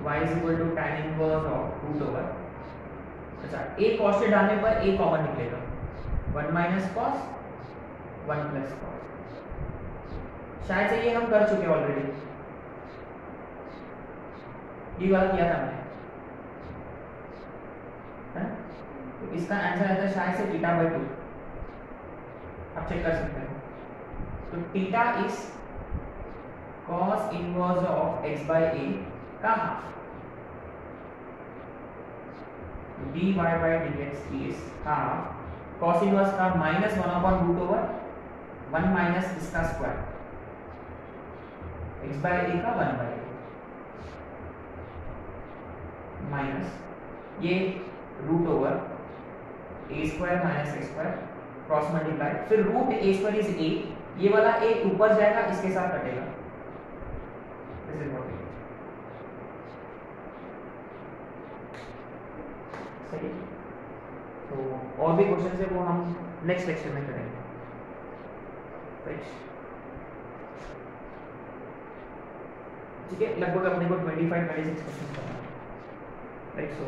y is equal to tan inverse of root over, अच्छा a cos से डालने पर a कॉमन निकलेगा, 1 माइनस cos 1 प्लस cos, शायद से ये हम कर चुके ऑलरेडी, ये वाला किया था मैंने, है? तो इसका आंसर आता है शायद से थीटा बाय 2, आप चेक कर सकते हैं, तो theta is cos inverse of x by a का half, dy by dx is half cos inverse का minus 1 upon root over 1 minus इसका स्क्वायर x बाय a का 1 बाय माइनस ये root over a square minus x square cross multiply, फिर root a square is a, ये वाला a ऊपर जाएगा इसके साथ कटेगा, दिस इज व्हाट सही। तो और भी क्वेश्चन है वो हम नेक्स्ट लेक्चर में करेंगे, राइट। ठीक है, लगभग अपने को 25-26 क्वेश्चन करना है, राइट। सो